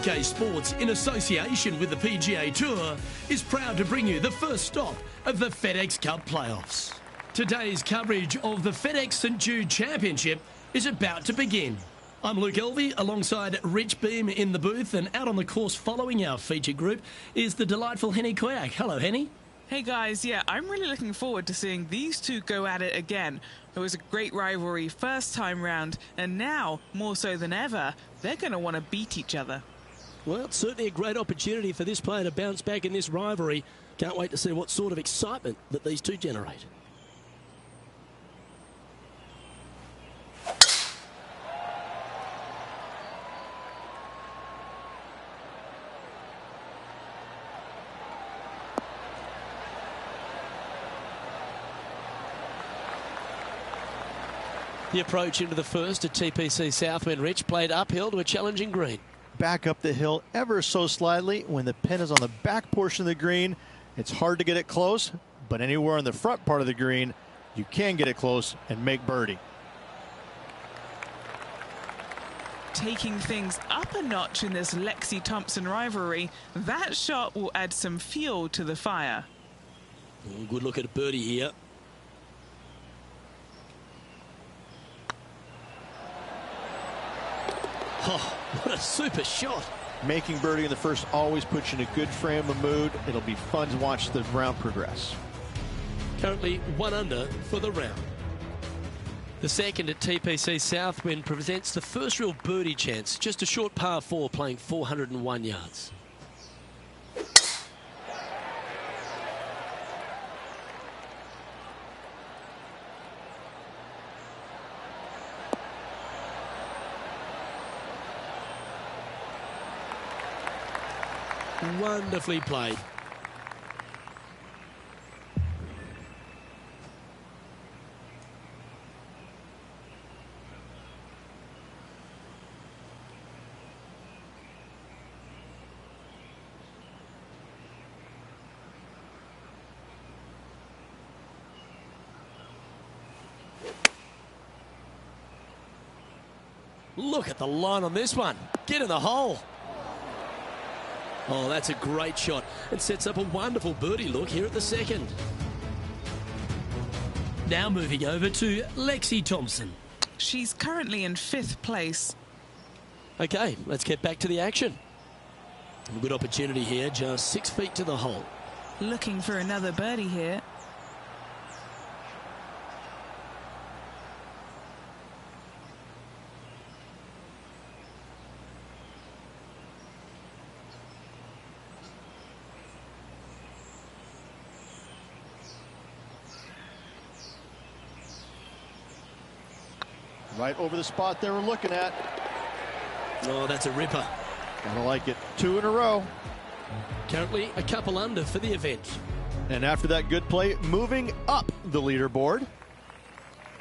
UK Sports, in association with the PGA Tour, is proud to bring you the first stop of the FedEx Cup playoffs. Today's coverage of the FedEx St Jude Championship is about to begin. I'm Luke Elvey alongside Rich Beam in the booth, and out on the course following our feature group is the delightful Henny Koyak. Hello, Henny. Hey guys, yeah, I'm really looking forward to seeing these two go at it again. It was a great rivalry first time round, and now, more so than ever, they're going to want to beat each other. Well, it's certainly a great opportunity for this player to bounce back in this rivalry. Can't wait to see what sort of excitement that these two generate. The approach into the first at TPC Southwind, Rich, played uphill to a challenging green. Back up the hill ever so slightly. When the pin is on the back portion of the green, it's hard to get it close, but anywhere on the front part of the green, you can get it close and make birdie. Taking things up a notch in this Lexi-Thompson rivalry, that shot will add some fuel to the fire. Good look at a birdie here. Oh, what a super shot. Making birdie in the first always puts you in a good frame of mood. It'll be fun to watch the round progress. Currently 1 under for the round. The second at TPC Southwind presents the first real birdie chance. Just a short par 4 playing 401 yards. Wonderfully played. Look at the line on this one. Get in the hole. Oh, that's a great shot. It sets up a wonderful birdie look here at the second. Now moving over to Lexi Thompson. She's currently in 5th place. Okay, let's get back to the action. A good opportunity here, just 6 feet to the hole. Looking for another birdie here. Right over the spot they were looking at. Oh, that's a ripper. Gotta like it. 2 in a row. Currently a couple under for the event. And after that good play, moving up the leaderboard.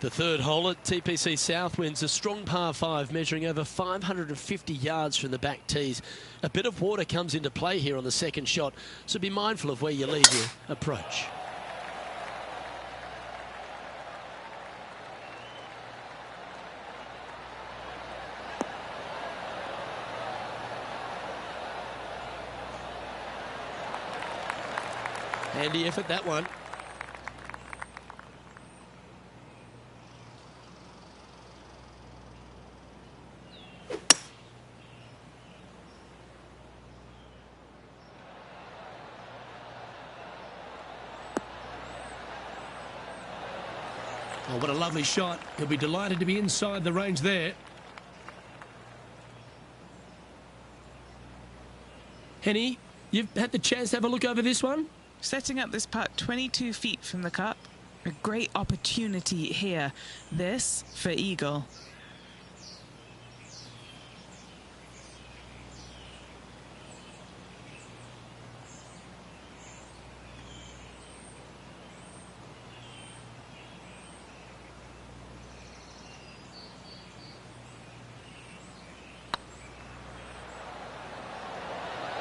The third hole at TPC Southwind's a strong par 5 measuring over 550 yards from the back tees. A bit of water comes into play here on the second shot, so be mindful of where you leave your approach. Handy effort, that one. Oh, what a lovely shot. He'll be delighted to be inside the range there. Henny, you've had the chance to have a look over this one? Setting up this putt 22 feet from the cup. A great opportunity here. This for eagle.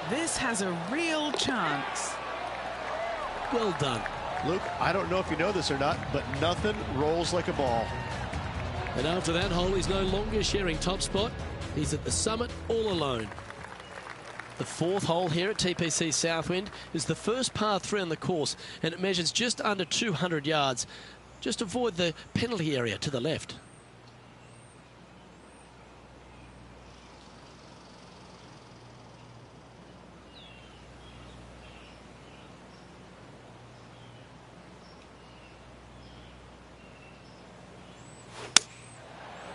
This has a real chance. Well done. Luke, I don't know if you know this or not, but nothing rolls like a ball. And after that hole, he's no longer sharing top spot. He's at the summit all alone. The fourth hole here at TPC Southwind is the first par 3 on the course, and it measures just under 200 yards. Just avoid the penalty area to the left.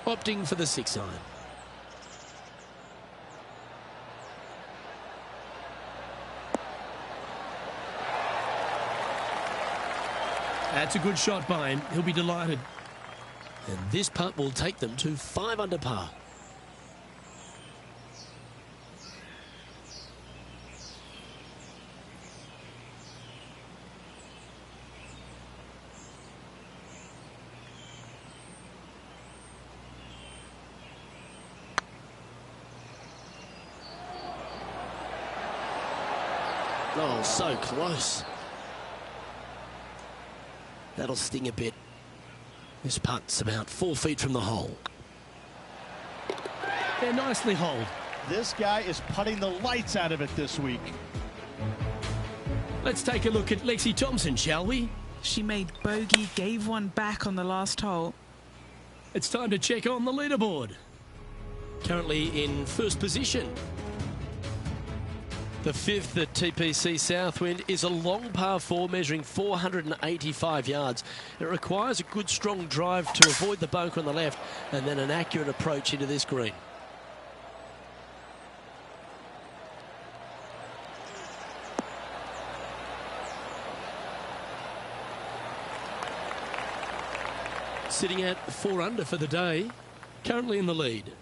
Opting for the 6-iron. That's a good shot by him. He'll be delighted. And this putt will take them to 5 under par. Oh, so close. That'll sting a bit. This putt's about 4 feet from the hole. They're nicely holed. This guy is putting the lights out of it this week. Let's take a look at Lexi Thompson, shall we? She made bogey, gave one back on the last hole. It's time to check on the leaderboard. Currently in first position. The fifth at TPC Southwind is a long par 4 measuring 485 yards. It requires a good strong drive to avoid the bunker on the left and then an accurate approach into this green. Sitting at 4 under for the day, currently in the lead.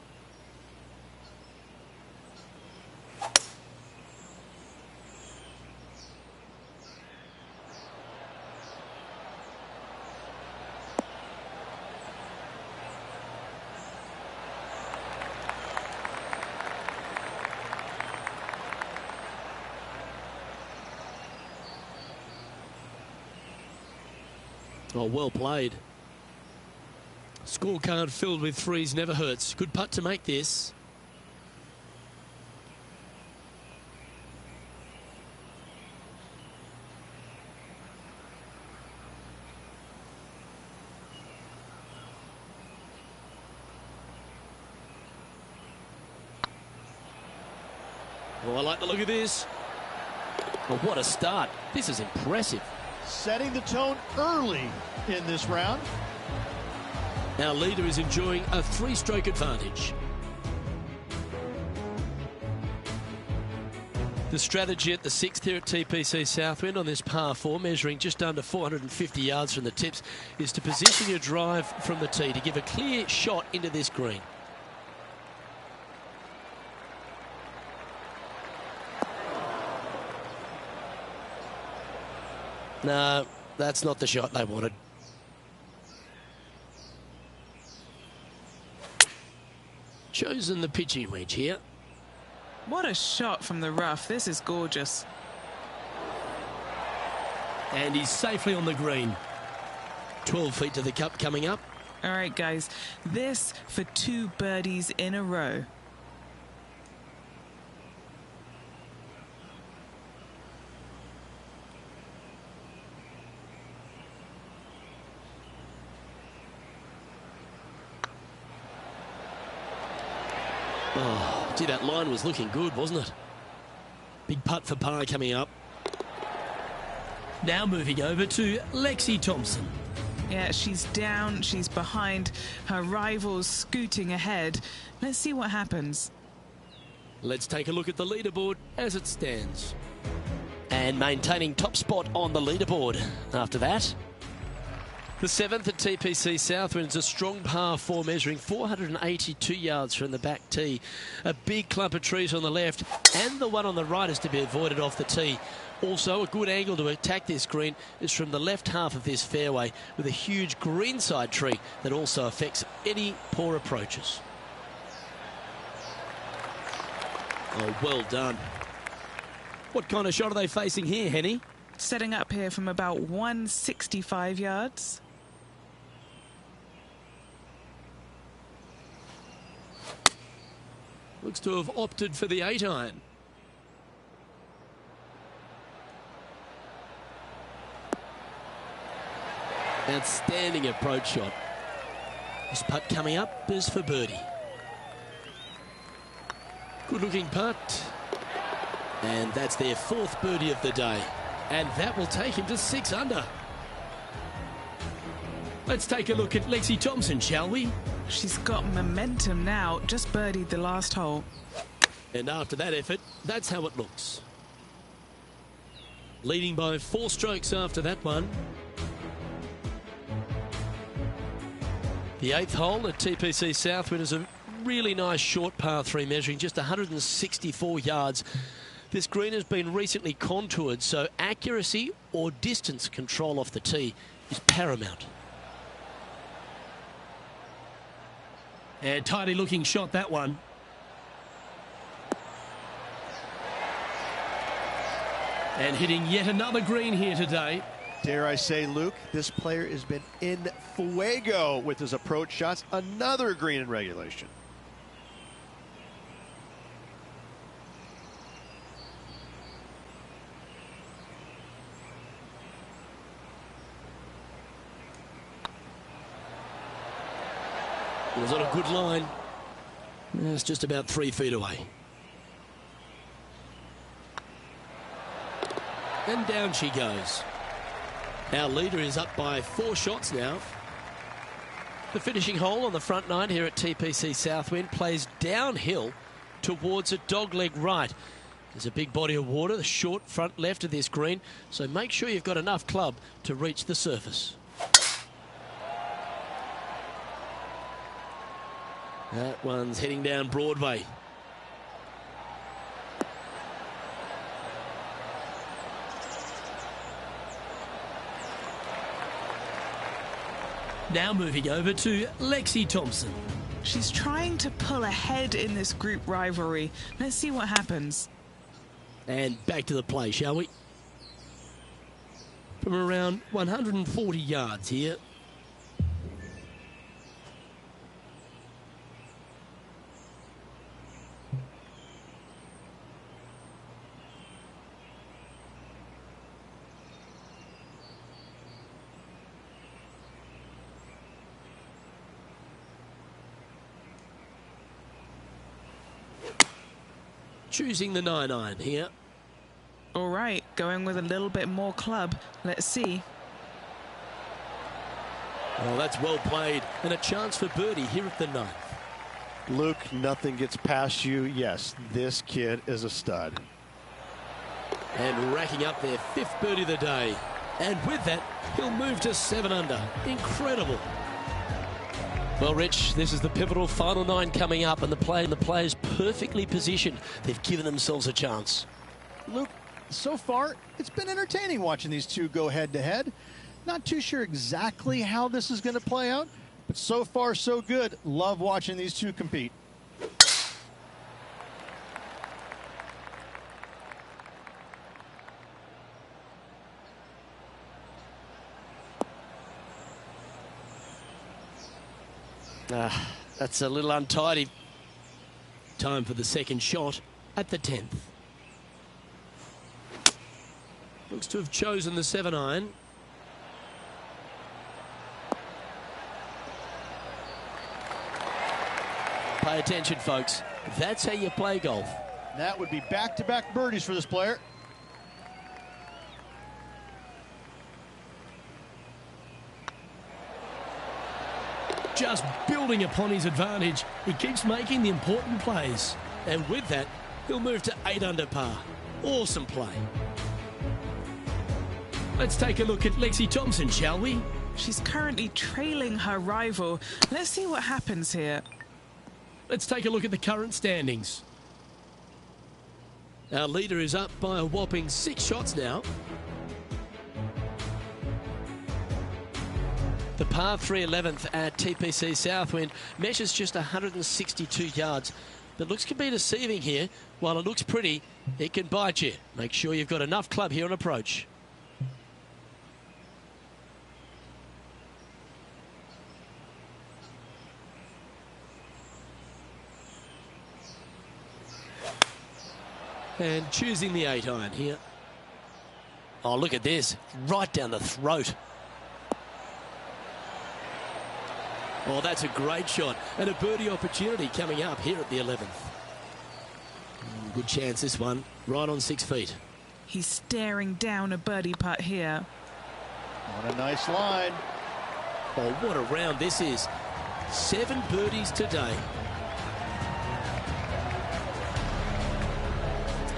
Oh, well played. Scorecard filled with threes never hurts. Good putt to make this. Oh, I like the look of this. Oh, what a start. This is impressive. Setting the tone early in this round. Our leader is enjoying a 3-stroke advantage. The strategy at the 6th here at TPC Southwind on this par 4, measuring just under 450 yards from the tips, is to position your drive from the tee to give a clear shot into this green. No, that's not the shot they wanted. Chosen the pitching wedge here. What a shot from the rough. This is gorgeous. And he's safely on the green. 12 feet to the cup coming up. All right, guys. This for 2 birdies in a row. Oh, gee, that line was looking good, wasn't it? Big putt for par coming up. Now moving over to Lexi Thompson. Yeah, she's down, she's behind, her rivals scooting ahead. Let's see what happens. Let's take a look at the leaderboard as it stands. And maintaining top spot on the leaderboard after that. The 7th at TPC Southwind is a strong par 4 measuring 482 yards from the back tee. A big clump of trees on the left and the one on the right is to be avoided off the tee. Also, a good angle to attack this green is from the left half of this fairway with a huge greenside tree that also affects any poor approaches. Oh, well done. What kind of shot are they facing here, Henny? Setting up here from about 165 yards. Looks to have opted for the 8-iron. Outstanding approach shot. This putt coming up is for birdie. Good looking putt. And that's their fourth birdie of the day. And that will take him to 6 under. Let's take a look at Lexi Thompson, shall we? She's got momentum now, just birdied the last hole. And after that effort, that's how it looks. Leading by 4 strokes after that one. The 8th hole at TPC Southwind is a really nice short par 3 measuring just 164 yards. This green has been recently contoured, so accuracy or distance control off the tee is paramount. And tidy looking shot, that one. And hitting yet another green here today. Dare I say, Luke, this player has been in fuego with his approach shots. Another green in regulation. It was on a good line. It's just about 3 feet away. And down she goes. Our leader is up by 4 shots now. The finishing hole on the front 9 here at TPC Southwind plays downhill towards a dogleg right. There's a big body of water, the short front left of this green, so make sure you've got enough club to reach the surface. That one's heading down Broadway. Now moving over to Lexi Thompson. She's trying to pull ahead in this group rivalry. Let's see what happens. And back to the play, shall we? From around 140 yards here. Choosing the 9-iron here. All right, going with a little bit more club. Let's see. Well, that's well played. And a chance for birdie here at the 9th. Luke, nothing gets past you. Yes, this kid is a stud. And racking up their 5th birdie of the day. And with that, he'll move to 7 under. Incredible. Well, Rich, this is the pivotal final 9 coming up, and the players perfectly positioned. They've given themselves a chance. Luke, so far, it's been entertaining watching these two go head-to-head. Not too sure exactly how this is going to play out, but so far, so good. Love watching these two compete. That's a little untidy. Time for the second shot at the 10th. Looks to have chosen the 7-iron. Pay attention, folks. That's how you play golf. That would be back-to-back birdies for this player. Just building upon his advantage. He keeps making the important plays. And with that, he'll move to 8 under par. Awesome play. Let's take a look at Lexi Thompson, shall we? She's currently trailing her rival. Let's see what happens here. Let's take a look at the current standings. Our leader is up by a whopping 6 shots now. The par 3 11th at TPC Southwind measures just 162 yards. But looks can be deceiving here. While it looks pretty, it can bite you. Make sure you've got enough club here on approach. And choosing the 8-iron here. Oh, look at this. Right down the throat. Oh, that's a great shot. And a birdie opportunity coming up here at the 11th. Good chance this one. Right on 6 feet. He's staring down a birdie putt here. What a nice line. Oh, what a round this is. 7 birdies today.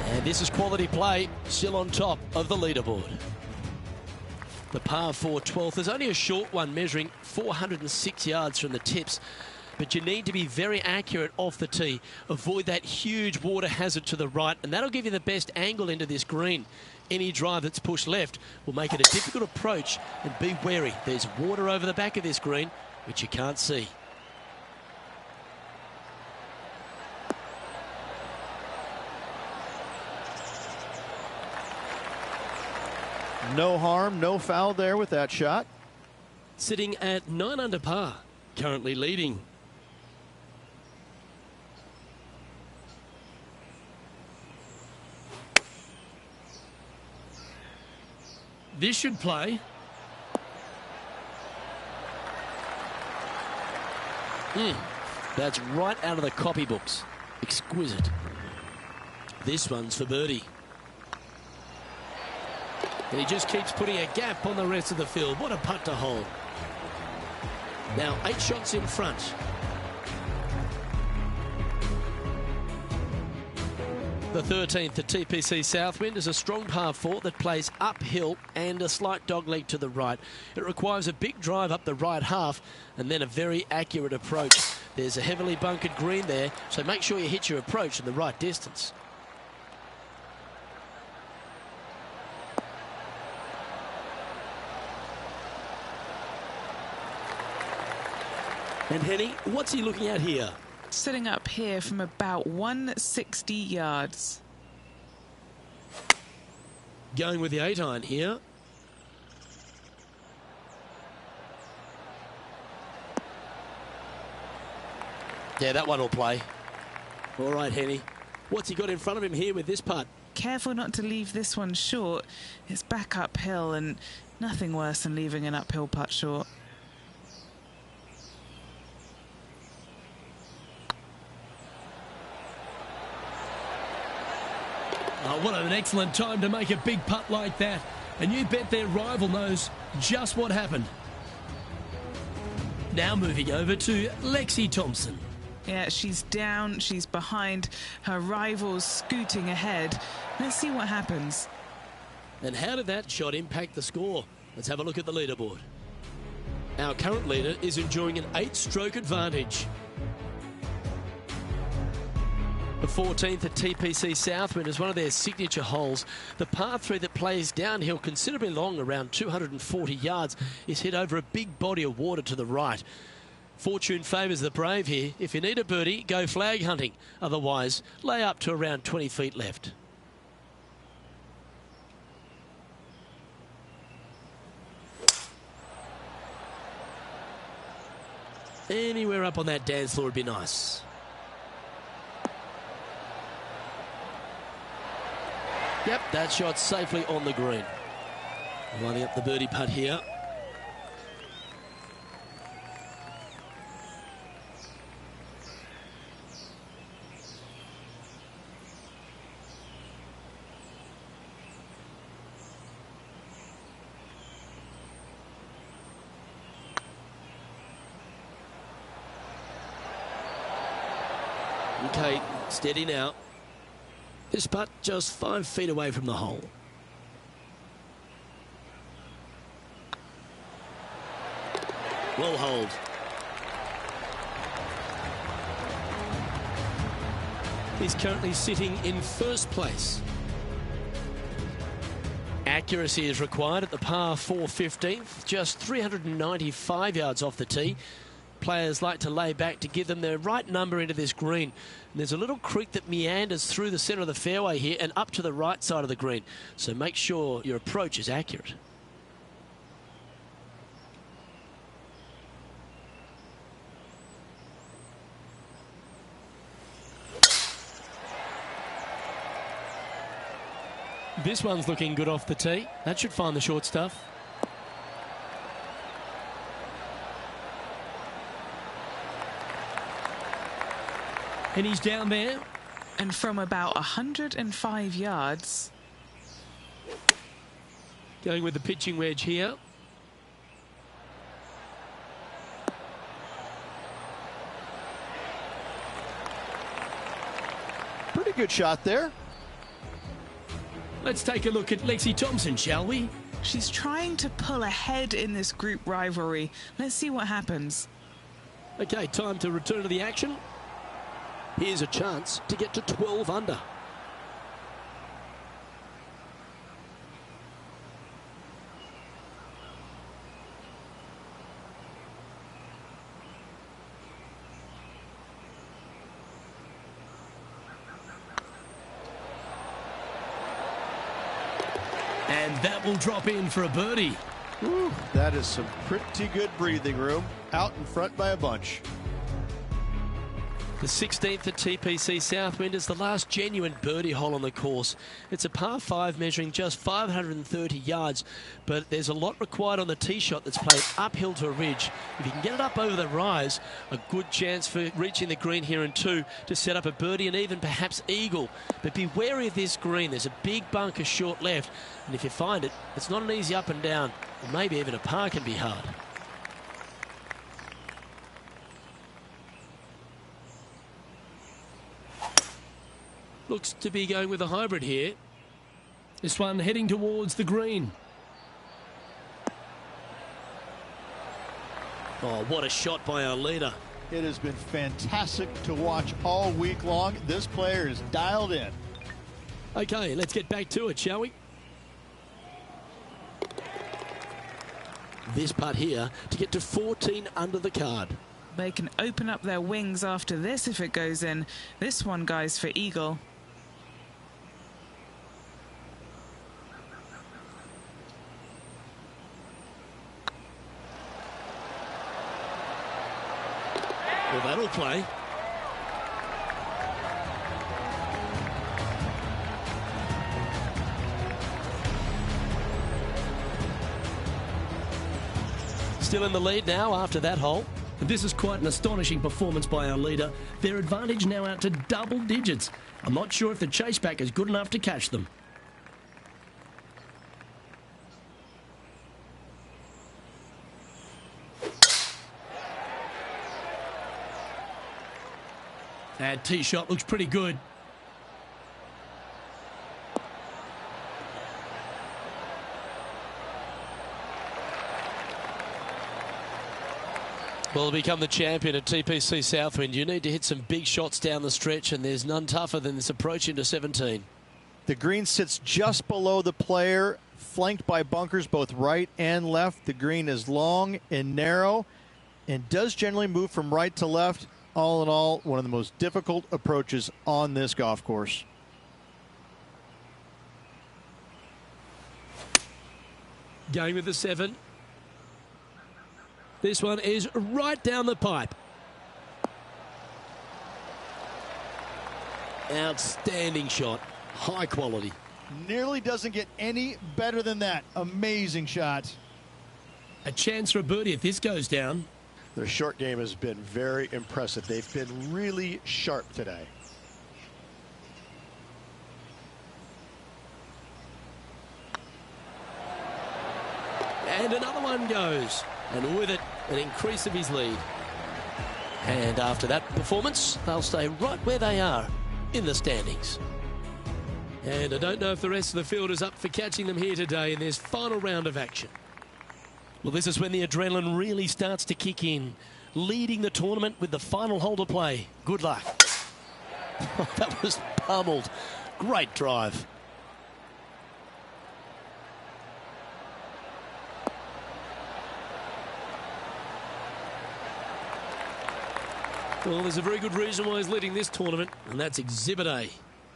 And this is quality play, still on top of the leaderboard. The par 4 12th is only a short one, measuring 406 yards from the tips. But you need to be very accurate off the tee. Avoid that huge water hazard to the right, and that'll give you the best angle into this green. Any drive that's pushed left will make it a difficult approach, and be wary. There's water over the back of this green, which you can't see. No harm, no foul there with that shot. Sitting at 9 under par, currently leading. This should play. That's right out of the copybooks. Exquisite. This one's for birdie. And he just keeps putting a gap on the rest of the field. What a putt to hold. Now 8 shots in front. The 13th at TPC Southwind is a strong par 4 that plays uphill and a slight dogleg to the right. It requires a big drive up the right half and then a very accurate approach. There's a heavily bunkered green there, so make sure you hit your approach in the right distance. And Henny, what's he looking at here? Sitting up here from about 160 yards. Going with the 8-iron here. Yeah, that one will play. All right, Henny. What's he got in front of him here with this putt? Careful not to leave this one short. It's back uphill, and nothing worse than leaving an uphill putt short. Oh, what an excellent time to make a big putt like that. And you bet their rival knows just what happened. Now moving over to Lexi Thompson. Yeah, she's down, she's behind, her rival's scooting ahead. Let's see what happens. And how did that shot impact the score? Let's have a look at the leaderboard. Our current leader is enjoying an 8-stroke advantage. The 14th at TPC Southwind is one of their signature holes. The par 3 that plays downhill considerably long, around 240 yards, is hit over a big body of water to the right. Fortune favours the brave here. If you need a birdie, go flag hunting. Otherwise, lay up to around 20 feet left. Anywhere up on that dance floor would be nice. Yep, that shot safely on the green. Lining up the birdie putt here. Okay, steady now. This putt just 5 feet away from the hole. Well hold. He's currently sitting in first place. Accuracy is required at the par 4 15th, just 395 yards off the tee. Players like to lay back to give them their right number into this green. And there's a little creek that meanders through the centre of the fairway here and up to the right side of the green. So make sure your approach is accurate. This one's looking good off the tee. That should find the short stuff. And he's down there. And from about 105 yards. Going with the pitching wedge here. Pretty good shot there. Let's take a look at Lexi Thompson, shall we? She's trying to pull ahead in this group rivalry. Let's see what happens. Okay, time to return to the action. Here's a chance to get to 12 under. And that will drop in for a birdie. Whew, that is some pretty good breathing room. Out in front by a bunch. The 16th at TPC Southwind is the last genuine birdie hole on the course. It's a par 5 measuring just 530 yards, but there's a lot required on the tee shot that's played uphill to a ridge. If you can get it up over the rise, a good chance for reaching the green here in 2 to set up a birdie and even perhaps eagle. But be wary of this green. There's a big bunker short left, and if you find it, it's not an easy up and down, or maybe even a par can be hard. Looks to be going with a hybrid here. This one heading towards the green. Oh, what a shot by our leader. It has been fantastic to watch all week long. This player is dialed in. Okay, let's get back to it, shall we? This putt here to get to 14 under the card. They can open up their wings after this if it goes in. This one, guys, for eagle. Well, that'll play. Still in the lead now after that hole. This is quite an astonishing performance by our leader. Their advantage now out to double digits. I'm not sure if the chase back is good enough to catch them. That tee shot looks pretty good. Well, to become the champion at TPC Southwind, you need to hit some big shots down the stretch, and there's none tougher than this approach into 17. The green sits just below the player, flanked by bunkers both right and left. The green is long and narrow and does generally move from right to left. All in all, one of the most difficult approaches on this golf course. Going with the 7. This one is right down the pipe. Outstanding shot. High quality. Nearly doesn't get any better than that. Amazing shot. A chance for a birdie if this goes down. Their short game has been very impressive. They've been really sharp today. And another one goes. And with it, an increase of his lead. And after that performance, they'll stay right where they are in the standings. And I don't know if the rest of the field is up for catching them here today in this final round of action. Well, this is when the adrenaline really starts to kick in. Leading the tournament with the final hole to play. Good luck. That was pummeled. Great drive. Well, there's a very good reason why he's leading this tournament, and that's Exhibit A.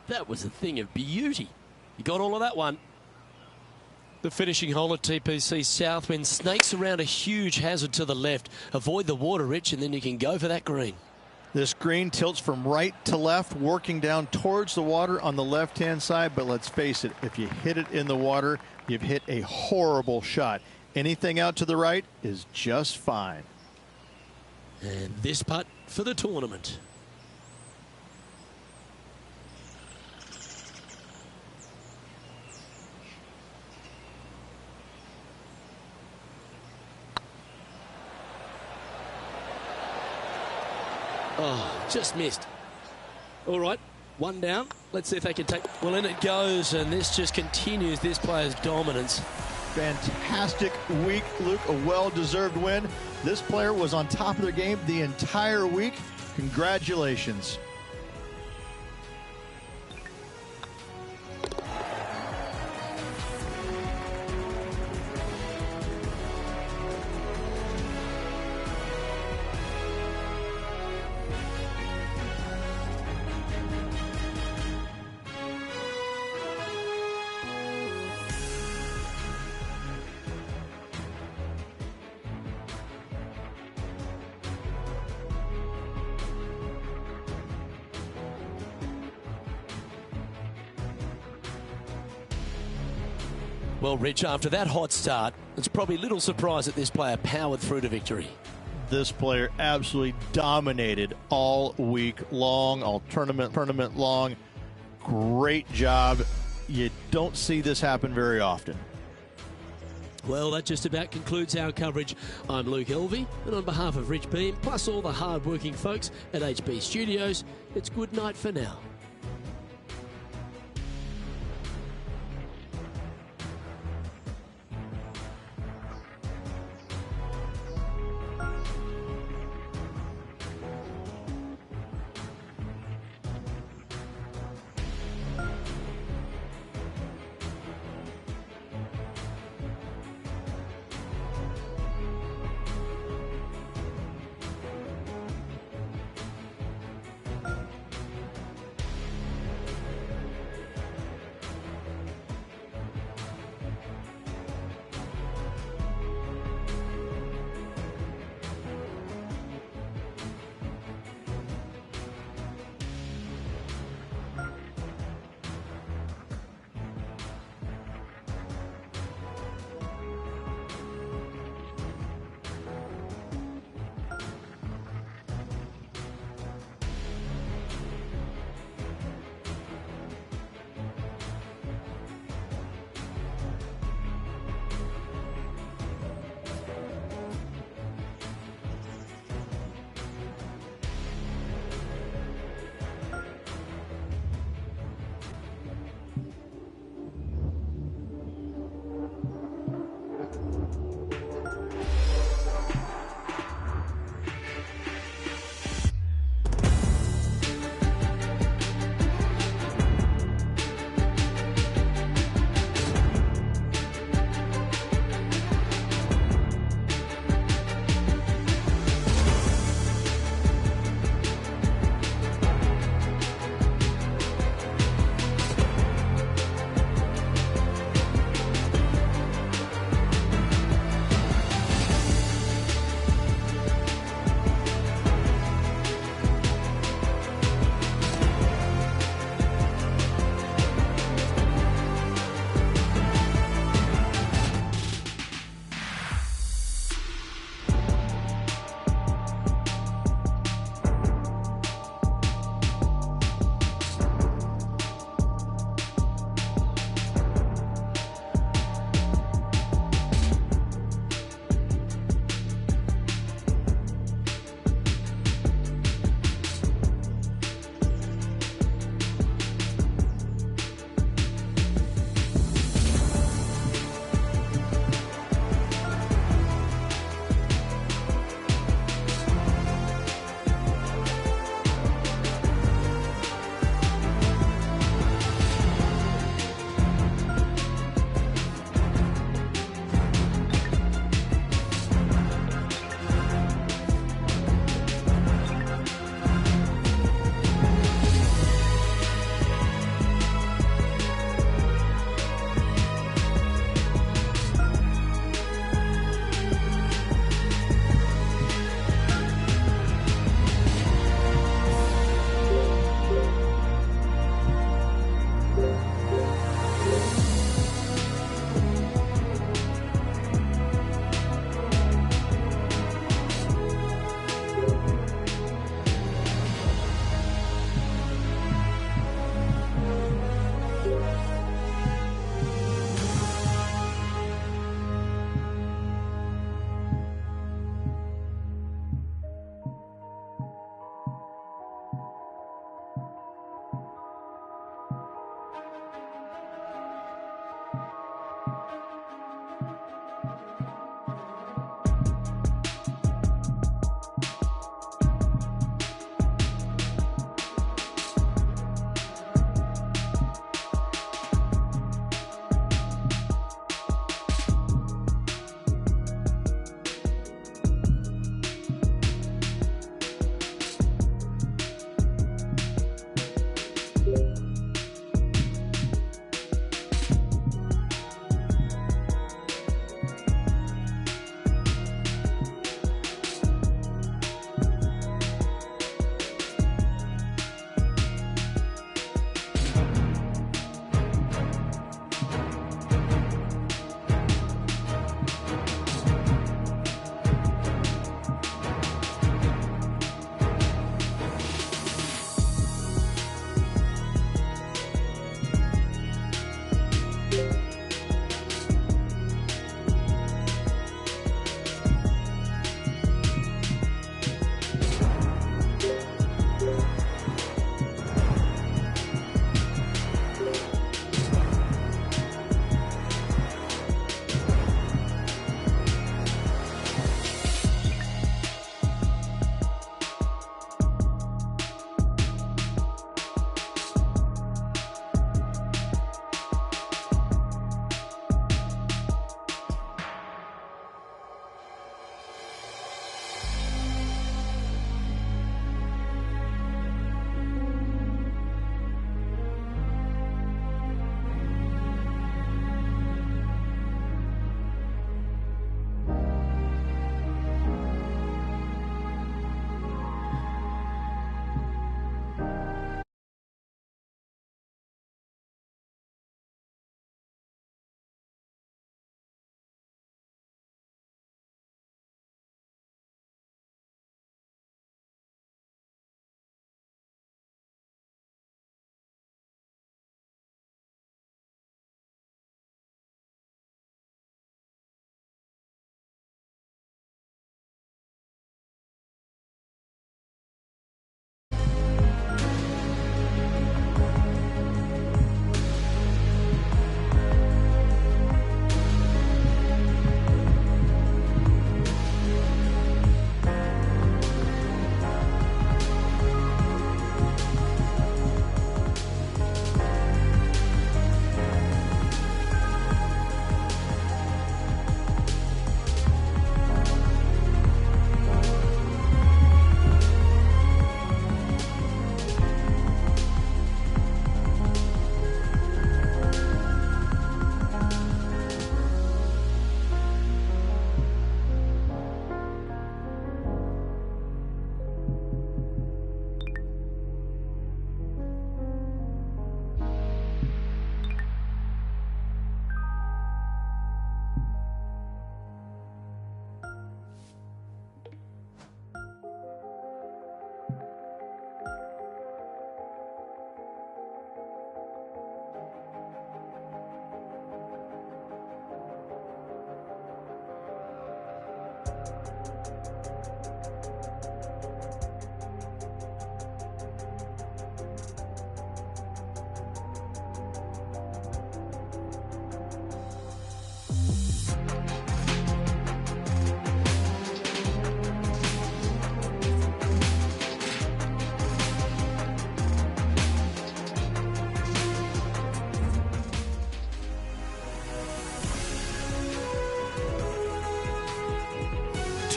That was a thing of beauty. You got all of that one. The finishing hole at TPC Southwind snakes around a huge hazard to the left. Avoid the water, Rich, and then you can go for that green. This green tilts from right to left, working down towards the water on the left-hand side. But let's face it, if you hit it in the water, you've hit a horrible shot. Anything out to the right is just fine. And this putt for the tournament. Oh, just missed. All right, one down. Let's see if they can take... Well, in it goes, and this just continues this player's dominance. Fantastic week, Luke. A well-deserved win. This player was on top of their game the entire week. Congratulations. Well, Rich, after that hot start, it's probably little surprise that this player powered through to victory. This player absolutely dominated all week long, all tournament long. Great job. You don't see this happen very often. Well, that just about concludes our coverage. I'm Luke Elvey, and on behalf of Rich Beam, plus all the hard-working folks at HB Studios, it's good night for now.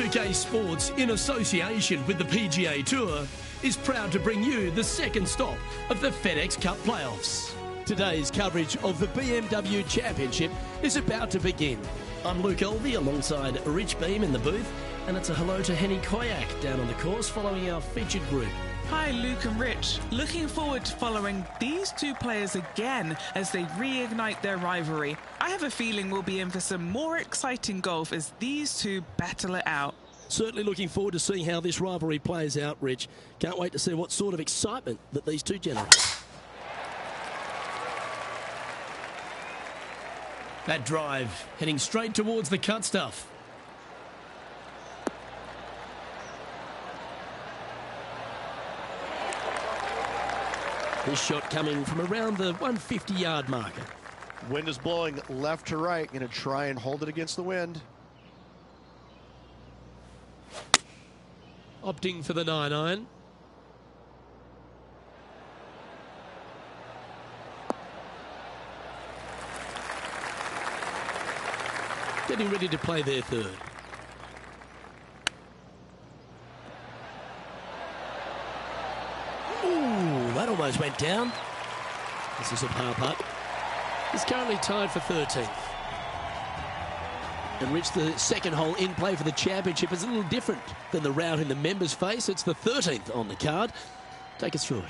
2K Sports, in association with the PGA Tour, is proud to bring you the second stop of the FedEx Cup playoffs. Today's coverage of the BMW Championship is about to begin. I'm Luke Elvey alongside Rich Beam in the booth, and it's a hello to Henny Koyak down on the course following our featured group. Hi, Luke and Rich. Looking forward to following these two players again as they reignite their rivalry. I have a feeling we'll be in for some more exciting golf as these two battle it out. Certainly looking forward to seeing how this rivalry plays out, Rich. Can't wait to see what sort of excitement that these two generate. That drive heading straight towards the cut stuff. This shot coming from around the 150-yard marker. Wind is blowing left to right. Going to try and hold it against the wind. Opting for the 9-iron. Getting ready to play their third. Ooh, that almost went down. This is a par putt. He's currently tied for 13th. And Rich, the second hole in play for the championship is a little different than the round in the members face. It's the 13th on the card. Take us through it.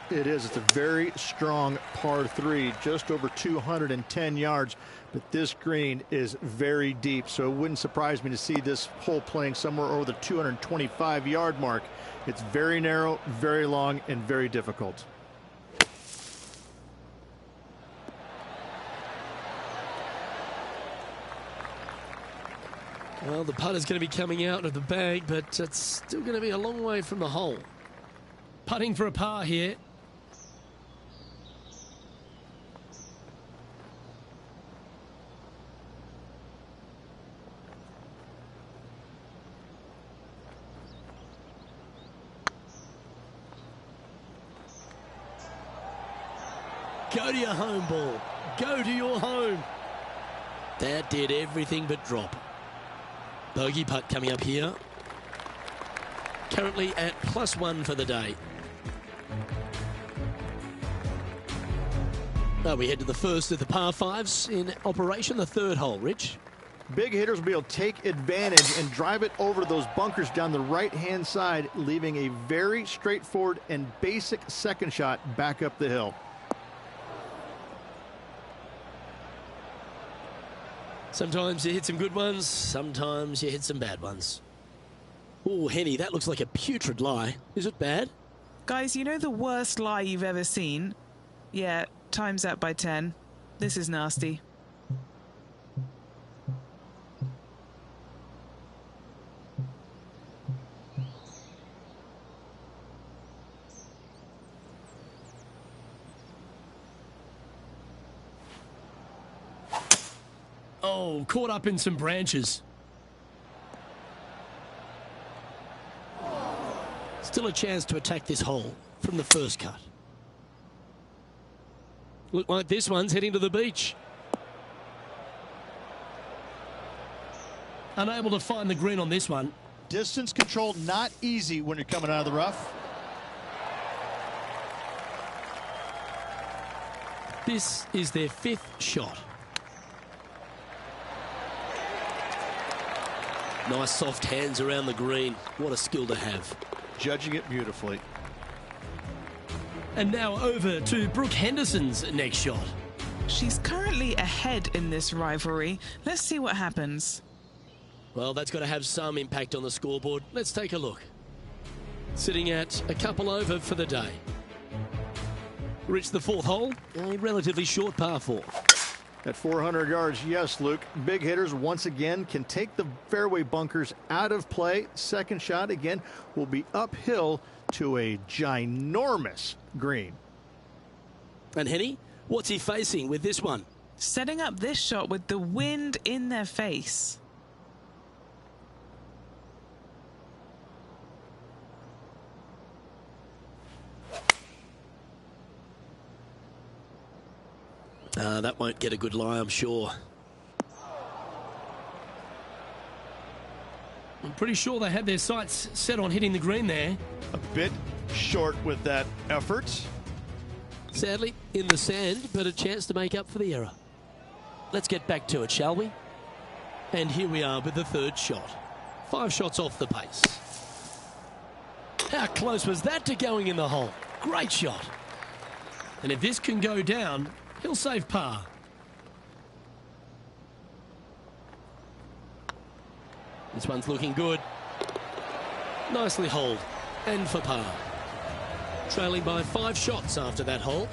It is. It's a very strong par 3, just over 210 yards. But this green is very deep, so it wouldn't surprise me to see this hole playing somewhere over the 225-yard mark. It's very narrow, very long, and very difficult. Well, the putt is going to be coming out of the bag, but it's still going to be a long way from the hole. Putting for a par here. Go to your home ball. Go to your home. That did everything but drop. Bogey putt coming up here. Currently at +1 for the day. Now we head to the first of the par 5s in operation, the third hole, Rich. Big hitters will be able to take advantage and drive it over those bunkers down the right-hand side, leaving a very straightforward and basic second shot back up the hill. Sometimes you hit some good ones, sometimes you hit some bad ones. Oh, Henny, that looks like a putrid lie. Is it bad? Guys, you know the worst lie you've ever seen? Yeah, times that by 10. This is nasty. Oh, caught up in some branches. Still a chance to attack this hole from the first cut. Look like this one's heading to the beach. Unable to find the green on this one. Distance control not easy when you're coming out of the rough. This is their 5th shot. Nice soft hands around the green. What a skill to have. Judging it beautifully. And now over to Brooke Henderson's next shot. She's currently ahead in this rivalry. Let's see what happens. Well, that's got to have some impact on the scoreboard. Let's take a look. Sitting at a couple over for the day. Reached the 4th hole, a relatively short par 4. At 400 yards, yes, Luke. Big hitters once again can take the fairway bunkers out of play. Second shot again will be uphill to a ginormous green. And Henny, what's he facing with this one? Setting up this shot with the wind in their face. That won't get a good lie, I'm sure. I'm pretty sure they had their sights set on hitting the green there. A bit short with that effort. Sadly, in the sand, but a chance to make up for the error. Let's get back to it, shall we? And here we are with the 3rd shot. 5 shots off the pace. How close was that to going in the hole? Great shot. And if this can go down, he'll save par. This one's looking good. Nicely holed. And for par. Trailing by 5 shots after that hole.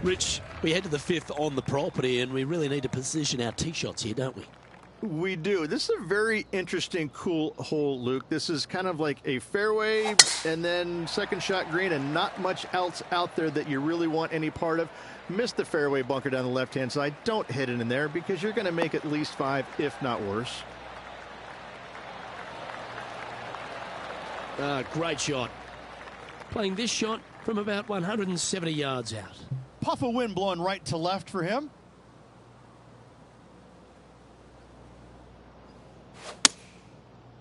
Rich, we head to the 5th on the property, and we really need to position our tee shots here, don't we? We do. This is a very interesting, cool hole, Luke. This is kind of like a fairway and then second shot green and not much else out there that you really want any part of. Miss the fairway bunker down the left-hand side. Don't hit it in there because you're going to make at least 5, if not worse. Great shot. Playing this shot from about 170 yards out. Puff of wind blowing right to left for him.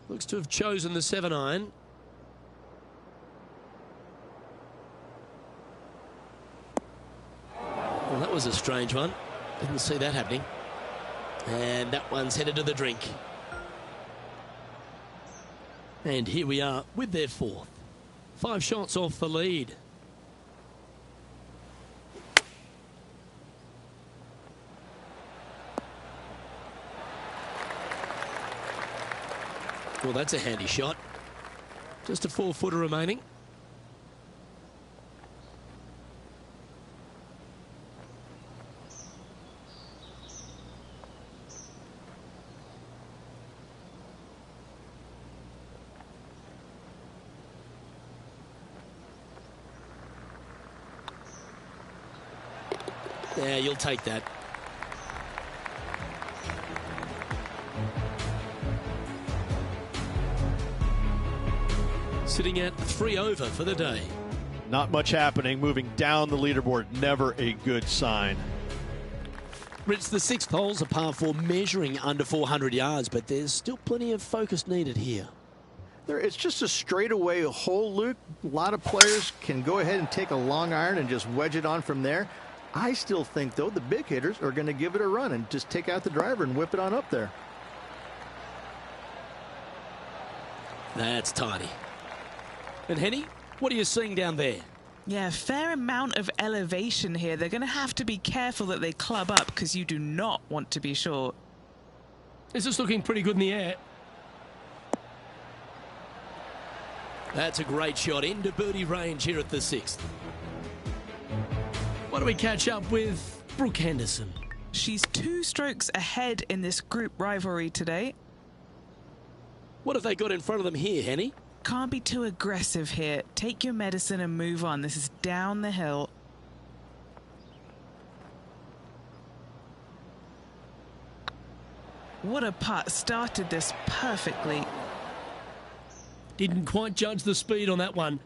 Looks to have chosen the 7-iron. Well, that was a strange one. Didn't see that happening. And that one's headed to the drink. And here we are with their 4th. 5 shots off the lead. Well, that's a handy shot. Just a 4-footer remaining. Yeah, you'll take that. Sitting at 3 over for the day. Not much happening. Moving down the leaderboard. Never a good sign. Rich, the 6th hole's a par 4 measuring under 400 yards, but there's still plenty of focus needed here. It's just a straightaway hole, Luke. A lot of players can go ahead and take a long iron and just wedge it on from there. I still think, though, the big hitters are going to give it a run and just take out the driver and whip it on up there. That's tidy. And Henny, what are you seeing down there? Yeah, fair amount of elevation here. They're going to have to be careful that they club up because you do not want to be short. This is looking pretty good in the air. That's a great shot into birdie range here at the 6th. What do we catch up with Brooke Henderson? She's 2 strokes ahead in this group rivalry today. What have they got in front of them here, Henny? Can't be too aggressive here. Take your medicine and move on. This is down the hill. What a putt. Started this perfectly. Didn't quite judge the speed on that one.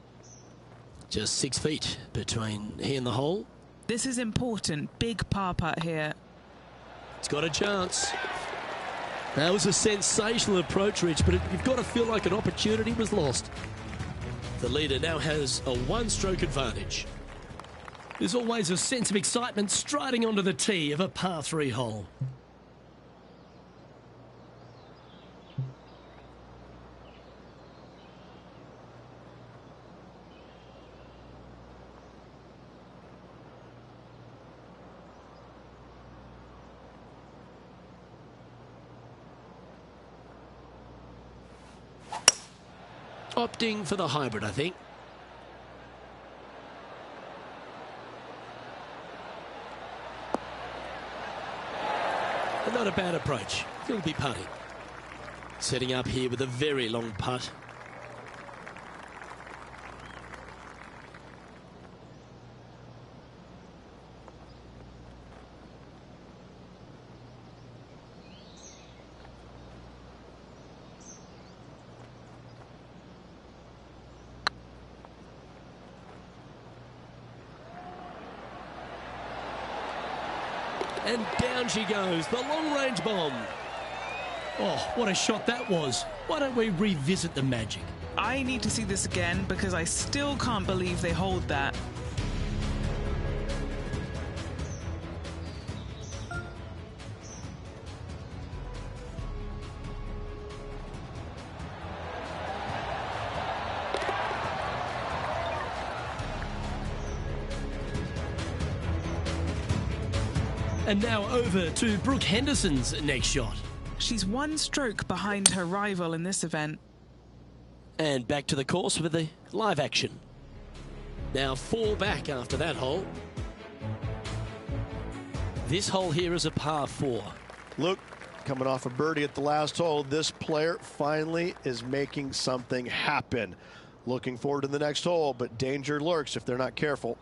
Just 6 feet between he and the hole. This is important. Big par putt here. It's got a chance. That was a sensational approach, Rich, but you've got to feel like an opportunity was lost. The leader now has a 1-stroke advantage. There's always a sense of excitement striding onto the tee of a par 3 hole. Opting for the hybrid, I think. And not a bad approach. He'll be putting. Setting up here with a very long putt. And down she goes, the long-range bomb. Oh, what a shot that was. Why don't we revisit the magic? I need to see this again because I still can't believe they hold that. And now over to Brooke Henderson's next shot. She's 1 stroke behind her rival in this event. And back to the course with the live action. Now 4 back after that hole. This hole here is a par 4. Luke, coming off a birdie at the last hole. This player finally is making something happen. Looking forward to the next hole, but danger lurks if they're not careful.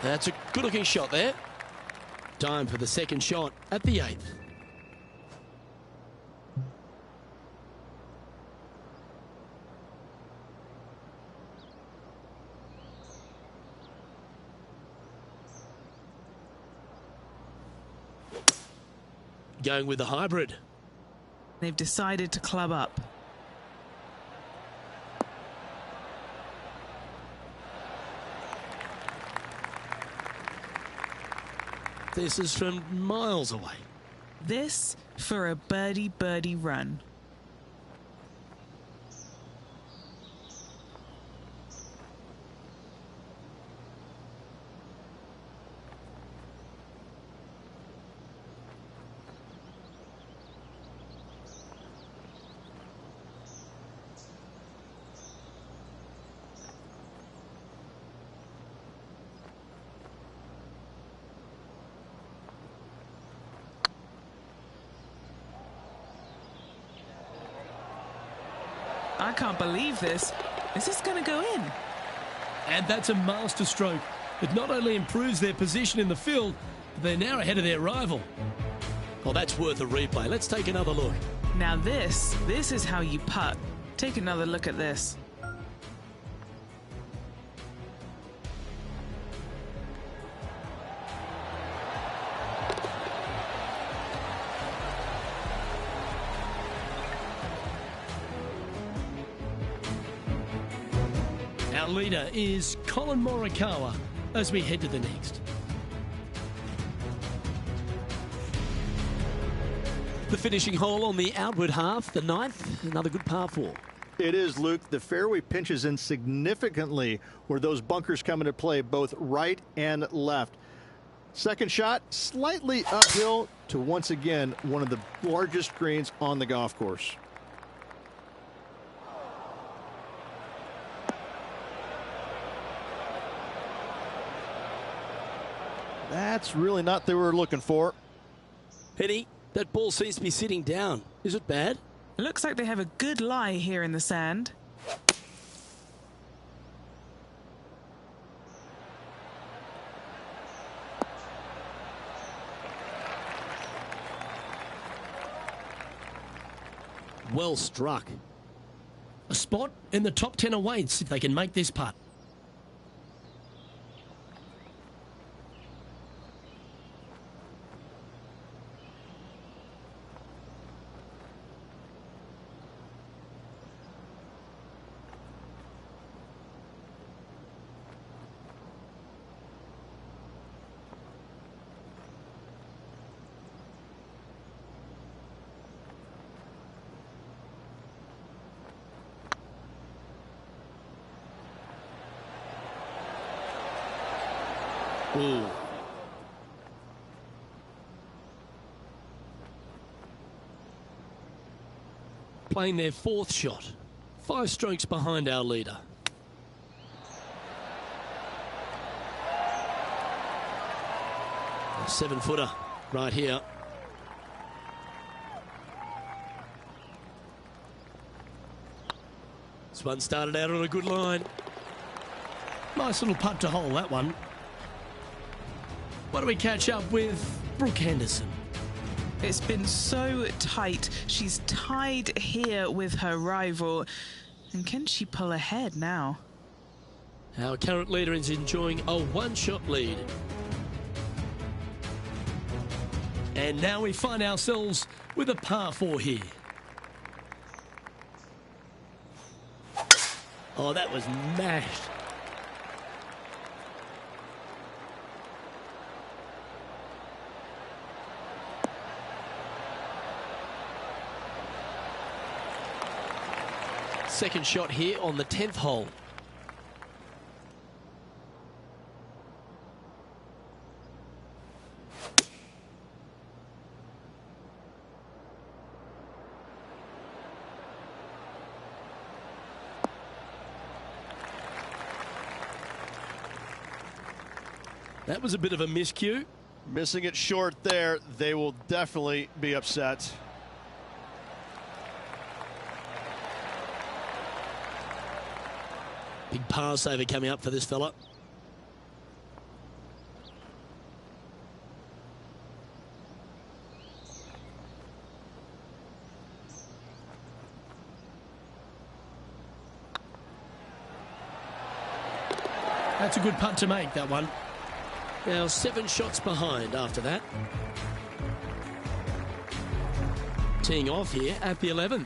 That's a good-looking shot there. Time for the second shot at the 8th. Going with the hybrid. They've decided to club up. This is from miles away. This for a birdie run. I can't believe this. Is this going to go in? And that's a masterstroke. It not only improves their position in the field, but they're now ahead of their rival. Well, that's worth a replay. Let's take another look. Now this is how you putt. Take another look at this. Our leader is Colin Morikawa as we head to the next. The finishing hole on the outward half, the 9th, another good par 4. It is, Luke. The fairway pinches in significantly where those bunkers come into play, both right and left. Second shot, slightly uphill to once again one of the largest greens on the golf course. That's really not what they were looking for. Penny, that ball seems to be sitting down. Is it bad? It looks like they have a good lie here in the sand. Well struck. A spot in the top 10 awaits if they can make this putt. Ooh. Playing their 4th shot. 5 strokes behind our leader. A 7-footer right here. This one started out on a good line. Nice little putt to hole, that one. Why don't we catch up with Brooke Henderson? It's been so tight. She's tied here with her rival. And can she pull ahead now? Our current leader is enjoying a 1-shot lead. And now we find ourselves with a par 4 here. Oh, that was mashed. Second shot here on the 10th hole. That was a bit of a miscue. Missing it short there, they will definitely be upset. Big pass over coming up for this fella. That's a good putt to make, that one. Now 7 shots behind after that. Teeing off here at the 11th.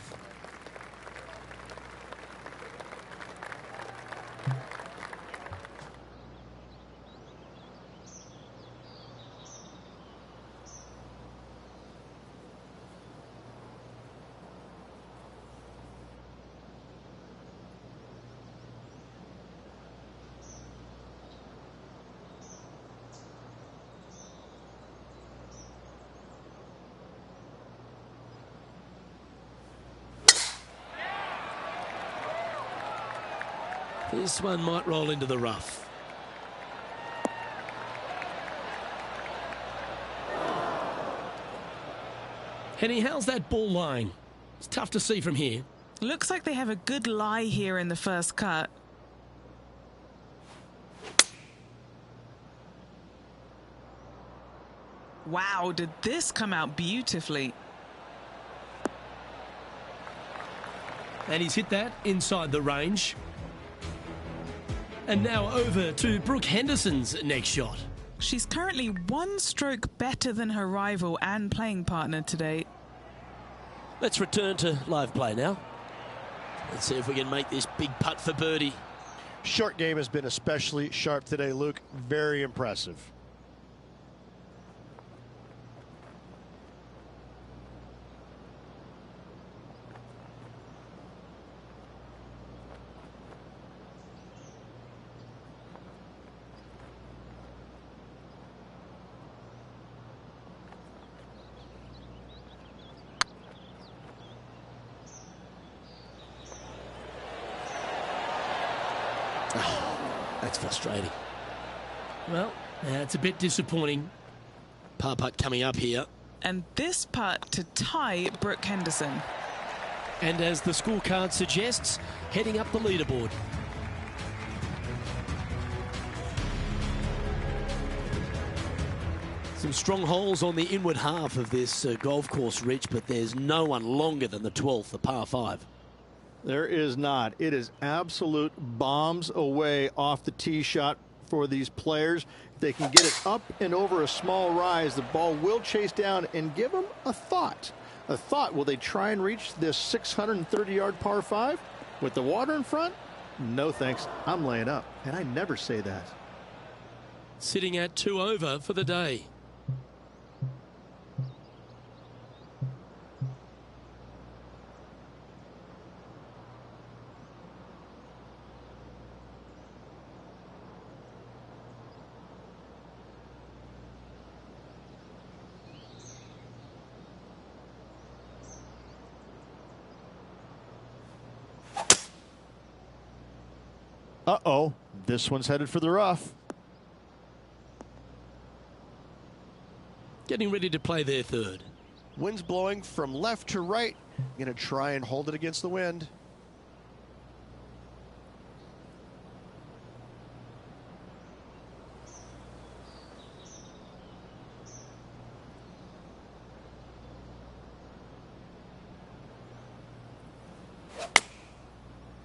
This one might roll into the rough. Henny, how's that ball lying? It's tough to see from here. Looks like they have a good lie here in the first cut. Wow, did this come out beautifully? And he's hit that inside the range. And now over to Brooke Henderson's next shot. She's currently 1 stroke better than her rival and playing partner today. Let's return to live play now. Let's see if we can make this big putt for birdie. Short game has been especially sharp today, Luke. Very impressive. That's frustrating. Well, it's a bit disappointing. Par putt coming up here. And this putt to tie Brooke Henderson. And as the scorecard suggests, heading up the leaderboard. Some strong holes on the inward half of this golf course, Rich, but there's no one longer than the 12th, the par 5. There is not. It is absolute bombs away off the tee shot for these players. If they can get it up and over a small rise, the ball will chase down and give them a thought. A thought, will they try and reach this 630-yard par 5 with the water in front? No thanks. I'm laying up, and I never say that. Sitting at 2 over for the day. Uh-oh, this one's headed for the rough. Getting ready to play their third. Wind's blowing from left to right. Going to try and hold it against the wind.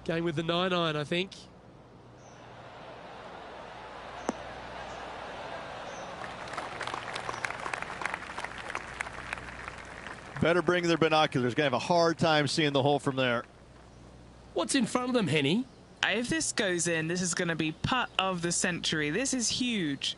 Going with the 9-iron, I think. Better bring their binoculars. Going to have a hard time seeing the hole from there. What's in front of them, Henny? If this goes in, this is going to be putt of the century. This is huge.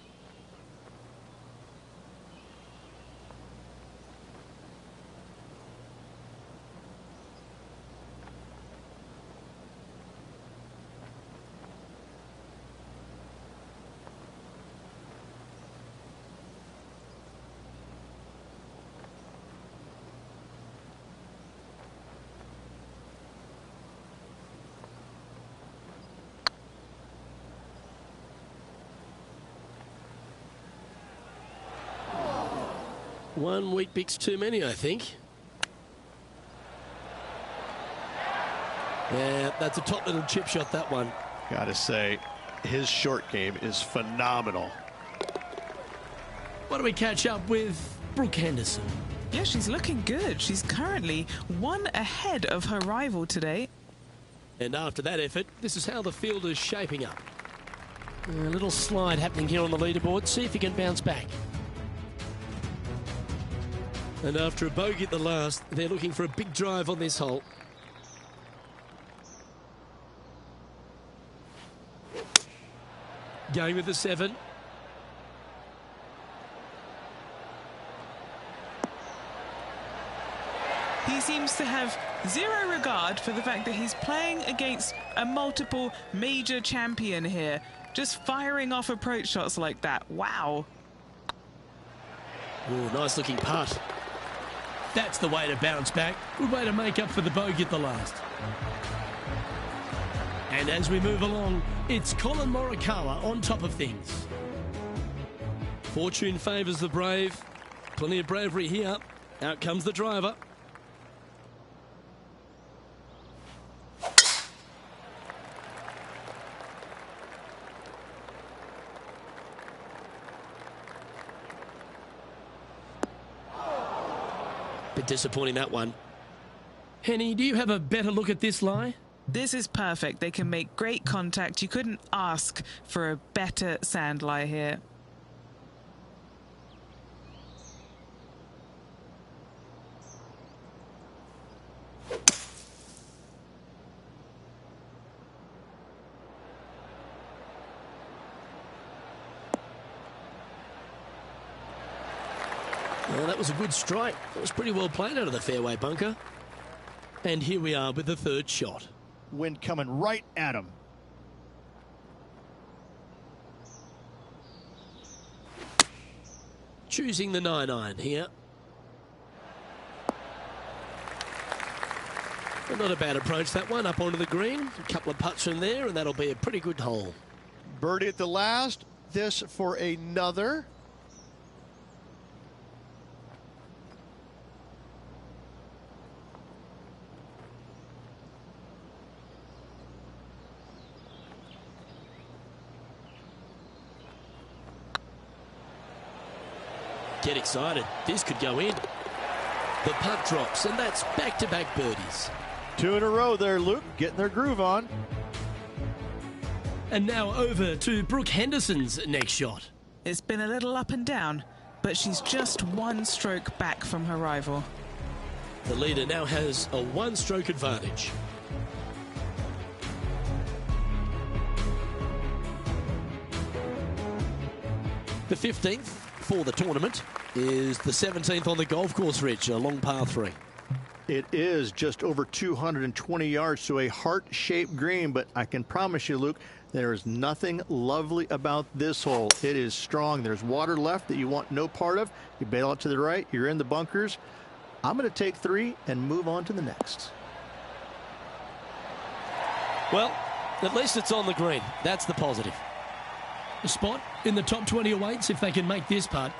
One wheat bix too many, I think. Yeah, that's a top little chip shot, that one. Gotta say, his short game is phenomenal. Why don't we catch up with Brooke Henderson? Yeah, she's looking good. She's currently one ahead of her rival today. And after that effort, this is how the field is shaping up. A little slide happening here on the leaderboard. See if he can bounce back. And after a bogey at the last, they're looking for a big drive on this hole. Going with the 7. He seems to have zero regard for the fact that he's playing against a multiple major champion here. Just firing off approach shots like that. Wow. Oh, nice looking putt. That's the way to bounce back. Good way to make up for the bogey at the last. And as we move along, it's Colin Morikawa on top of things. Fortune favours the brave. Plenty of bravery here. Out comes the driver. Bit disappointing, that one. Henny, do you have a better look at this lie? This is perfect. They can make great contact. You couldn't ask for a better sand lie here. Well, that was a good strike. It was pretty well played out of the fairway bunker. And here we are with the third shot. Wind coming right at him. Choosing the 9-iron here. Well, not a bad approach, that one, up onto the green. A couple of putts from there, and that'll be a pretty good hole. Birdie at the last. This for another. Get excited. This could go in. The putt drops, and that's back-to-back birdies. 2 in a row there, Luke. Getting their groove on. And now over to Brooke Henderson's next shot. It's been a little up and down, but she's just one stroke back from her rival. The leader now has a one-stroke advantage. The 15th for the tournament is the 17th on the golf course, Rich, a long par 3. It is just over 220 yards to a heart-shaped green, but I can promise you, Luke, there is nothing lovely about this hole. It is strong. There's water left that you want no part of. You bail out to the right. You're in the bunkers. I'm going to take 3 and move on to the next. Well, at least it's on the green. That's the positive. A spot in the top 20 awaits if they can make this putt.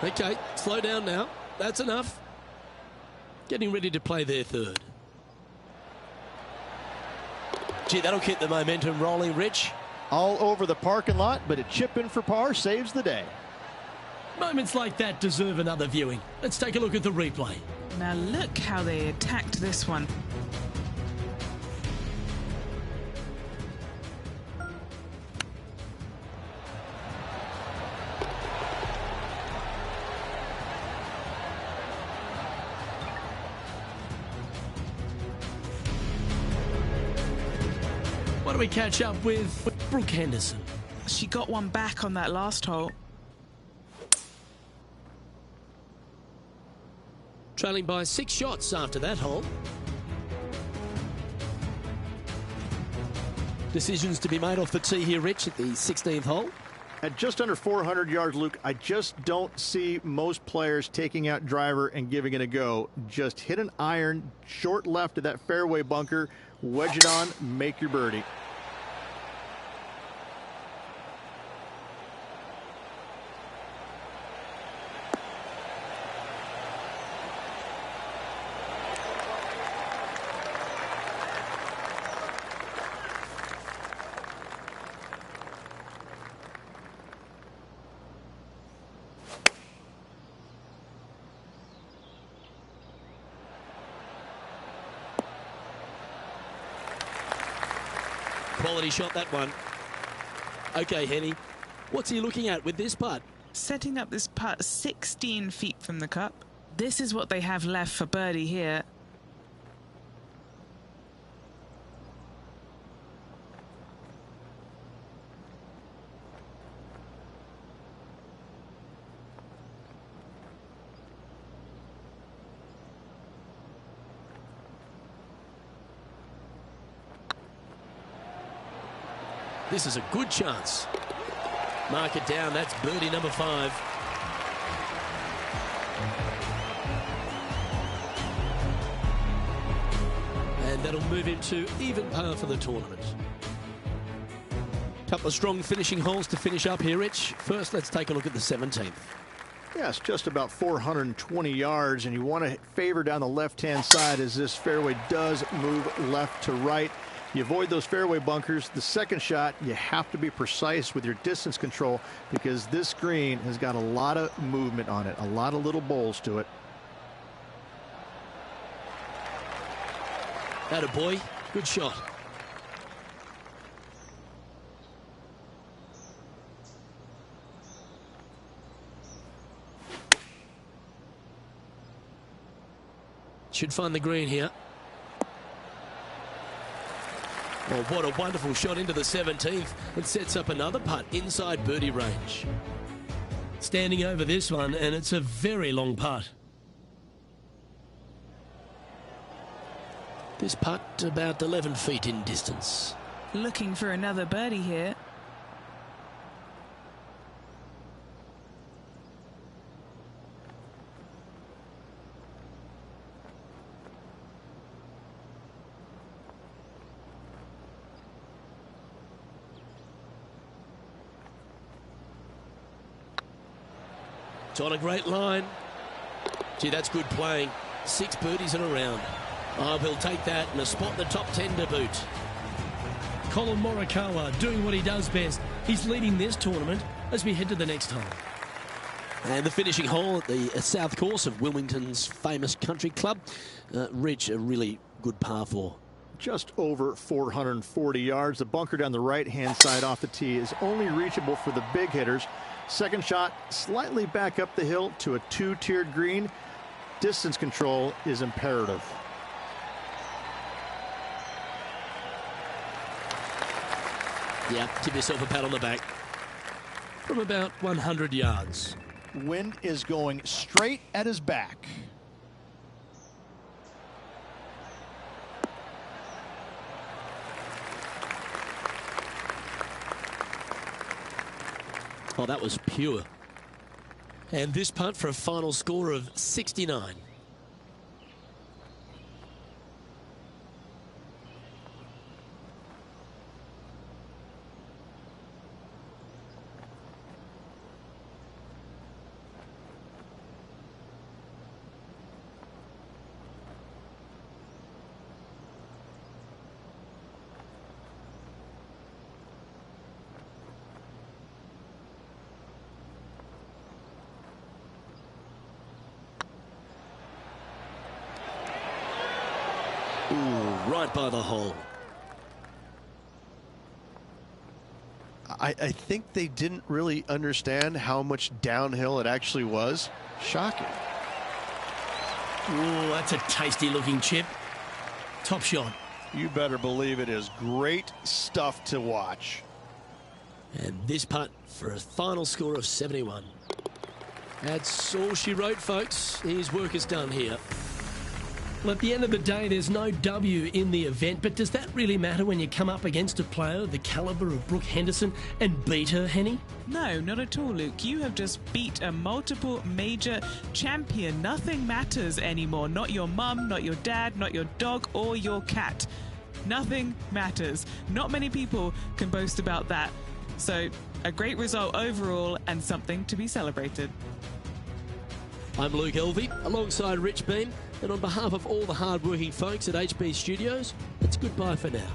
Okay, slow down now. That's enough. Getting ready to play their third. Gee, that'll keep the momentum rolling, Rich. All over the parking lot, but a chip in for par saves the day. Moments like that deserve another viewing. Let's take a look at the replay. Now look how they attacked this one. Why don't we catch up with Brooke Henderson. She got one back on that last hole. Trailing by 6 shots after that hole. Decisions to be made off the tee here, Rich, at the 16th hole. At just under 400 yards, Luke, I just don't see most players taking out driver and giving it a go. Just hit an iron short left of that fairway bunker, wedge it on, make your birdie. Quality shot, that one. Okay, Henny, what's he looking at with this putt? Setting up this putt 16 feet from the cup. This is what they have left for birdie here. This is a good chance. Mark it down. That's birdie number 5. And that'll move him to even par for the tournament. Couple of strong finishing holes to finish up here, Rich. First, let's take a look at the 17th. Yes, just about 420 yards, and you want to favor down the left-hand side as this fairway does move left to right. You avoid those fairway bunkers. The second shot, you have to be precise with your distance control because this green has got a lot of movement on it, a lot of little bowls to it. Atta boy, good shot. Should find the green here. Oh, what a wonderful shot into the 17th. It sets up another putt inside birdie range. Standing over this one, and it's a very long putt. This putt about 11 feet in distance. Looking for another birdie here. It's on a great line. Gee, that's good playing. 6 birdies in a round. Oh, he'll take that and a spot in the top 10 to boot. Colin Morikawa doing what he does best. He's leading this tournament as we head to the next hole. And the finishing hole at the south course of Wilmington's famous country club. Rich, a really good par 4. Just over 440 yards. The bunker down the right-hand side off the tee is only reachable for the big hitters. Second shot, slightly back up the hill to a 2-tiered green. Distance control is imperative. Yeah, give yourself a pat on the back. From about 100 yards. Wind is going straight at his back. Oh, that was pure. And this putt for a final score of 69. Ooh, right by the hole. I think they didn't really understand how much downhill it actually was. Shocking. Ooh, that's a tasty looking chip. Top shot. You better believe it is great stuff to watch. And this putt for a final score of 71. That's all she wrote, folks. His work is done here. Well, at the end of the day, there's no W in the event, but does that really matter when you come up against a player of the calibre of Brooke Henderson and beat her, Henny? No, not at all, Luke. You have just beat a multiple major champion. Nothing matters anymore. Not your mum, not your dad, not your dog or your cat. Nothing matters. Not many people can boast about that. So, a great result overall and something to be celebrated. I'm Luke Elvey, alongside Rich Beam, and on behalf of all the hard-working folks at HB Studios, it's goodbye for now.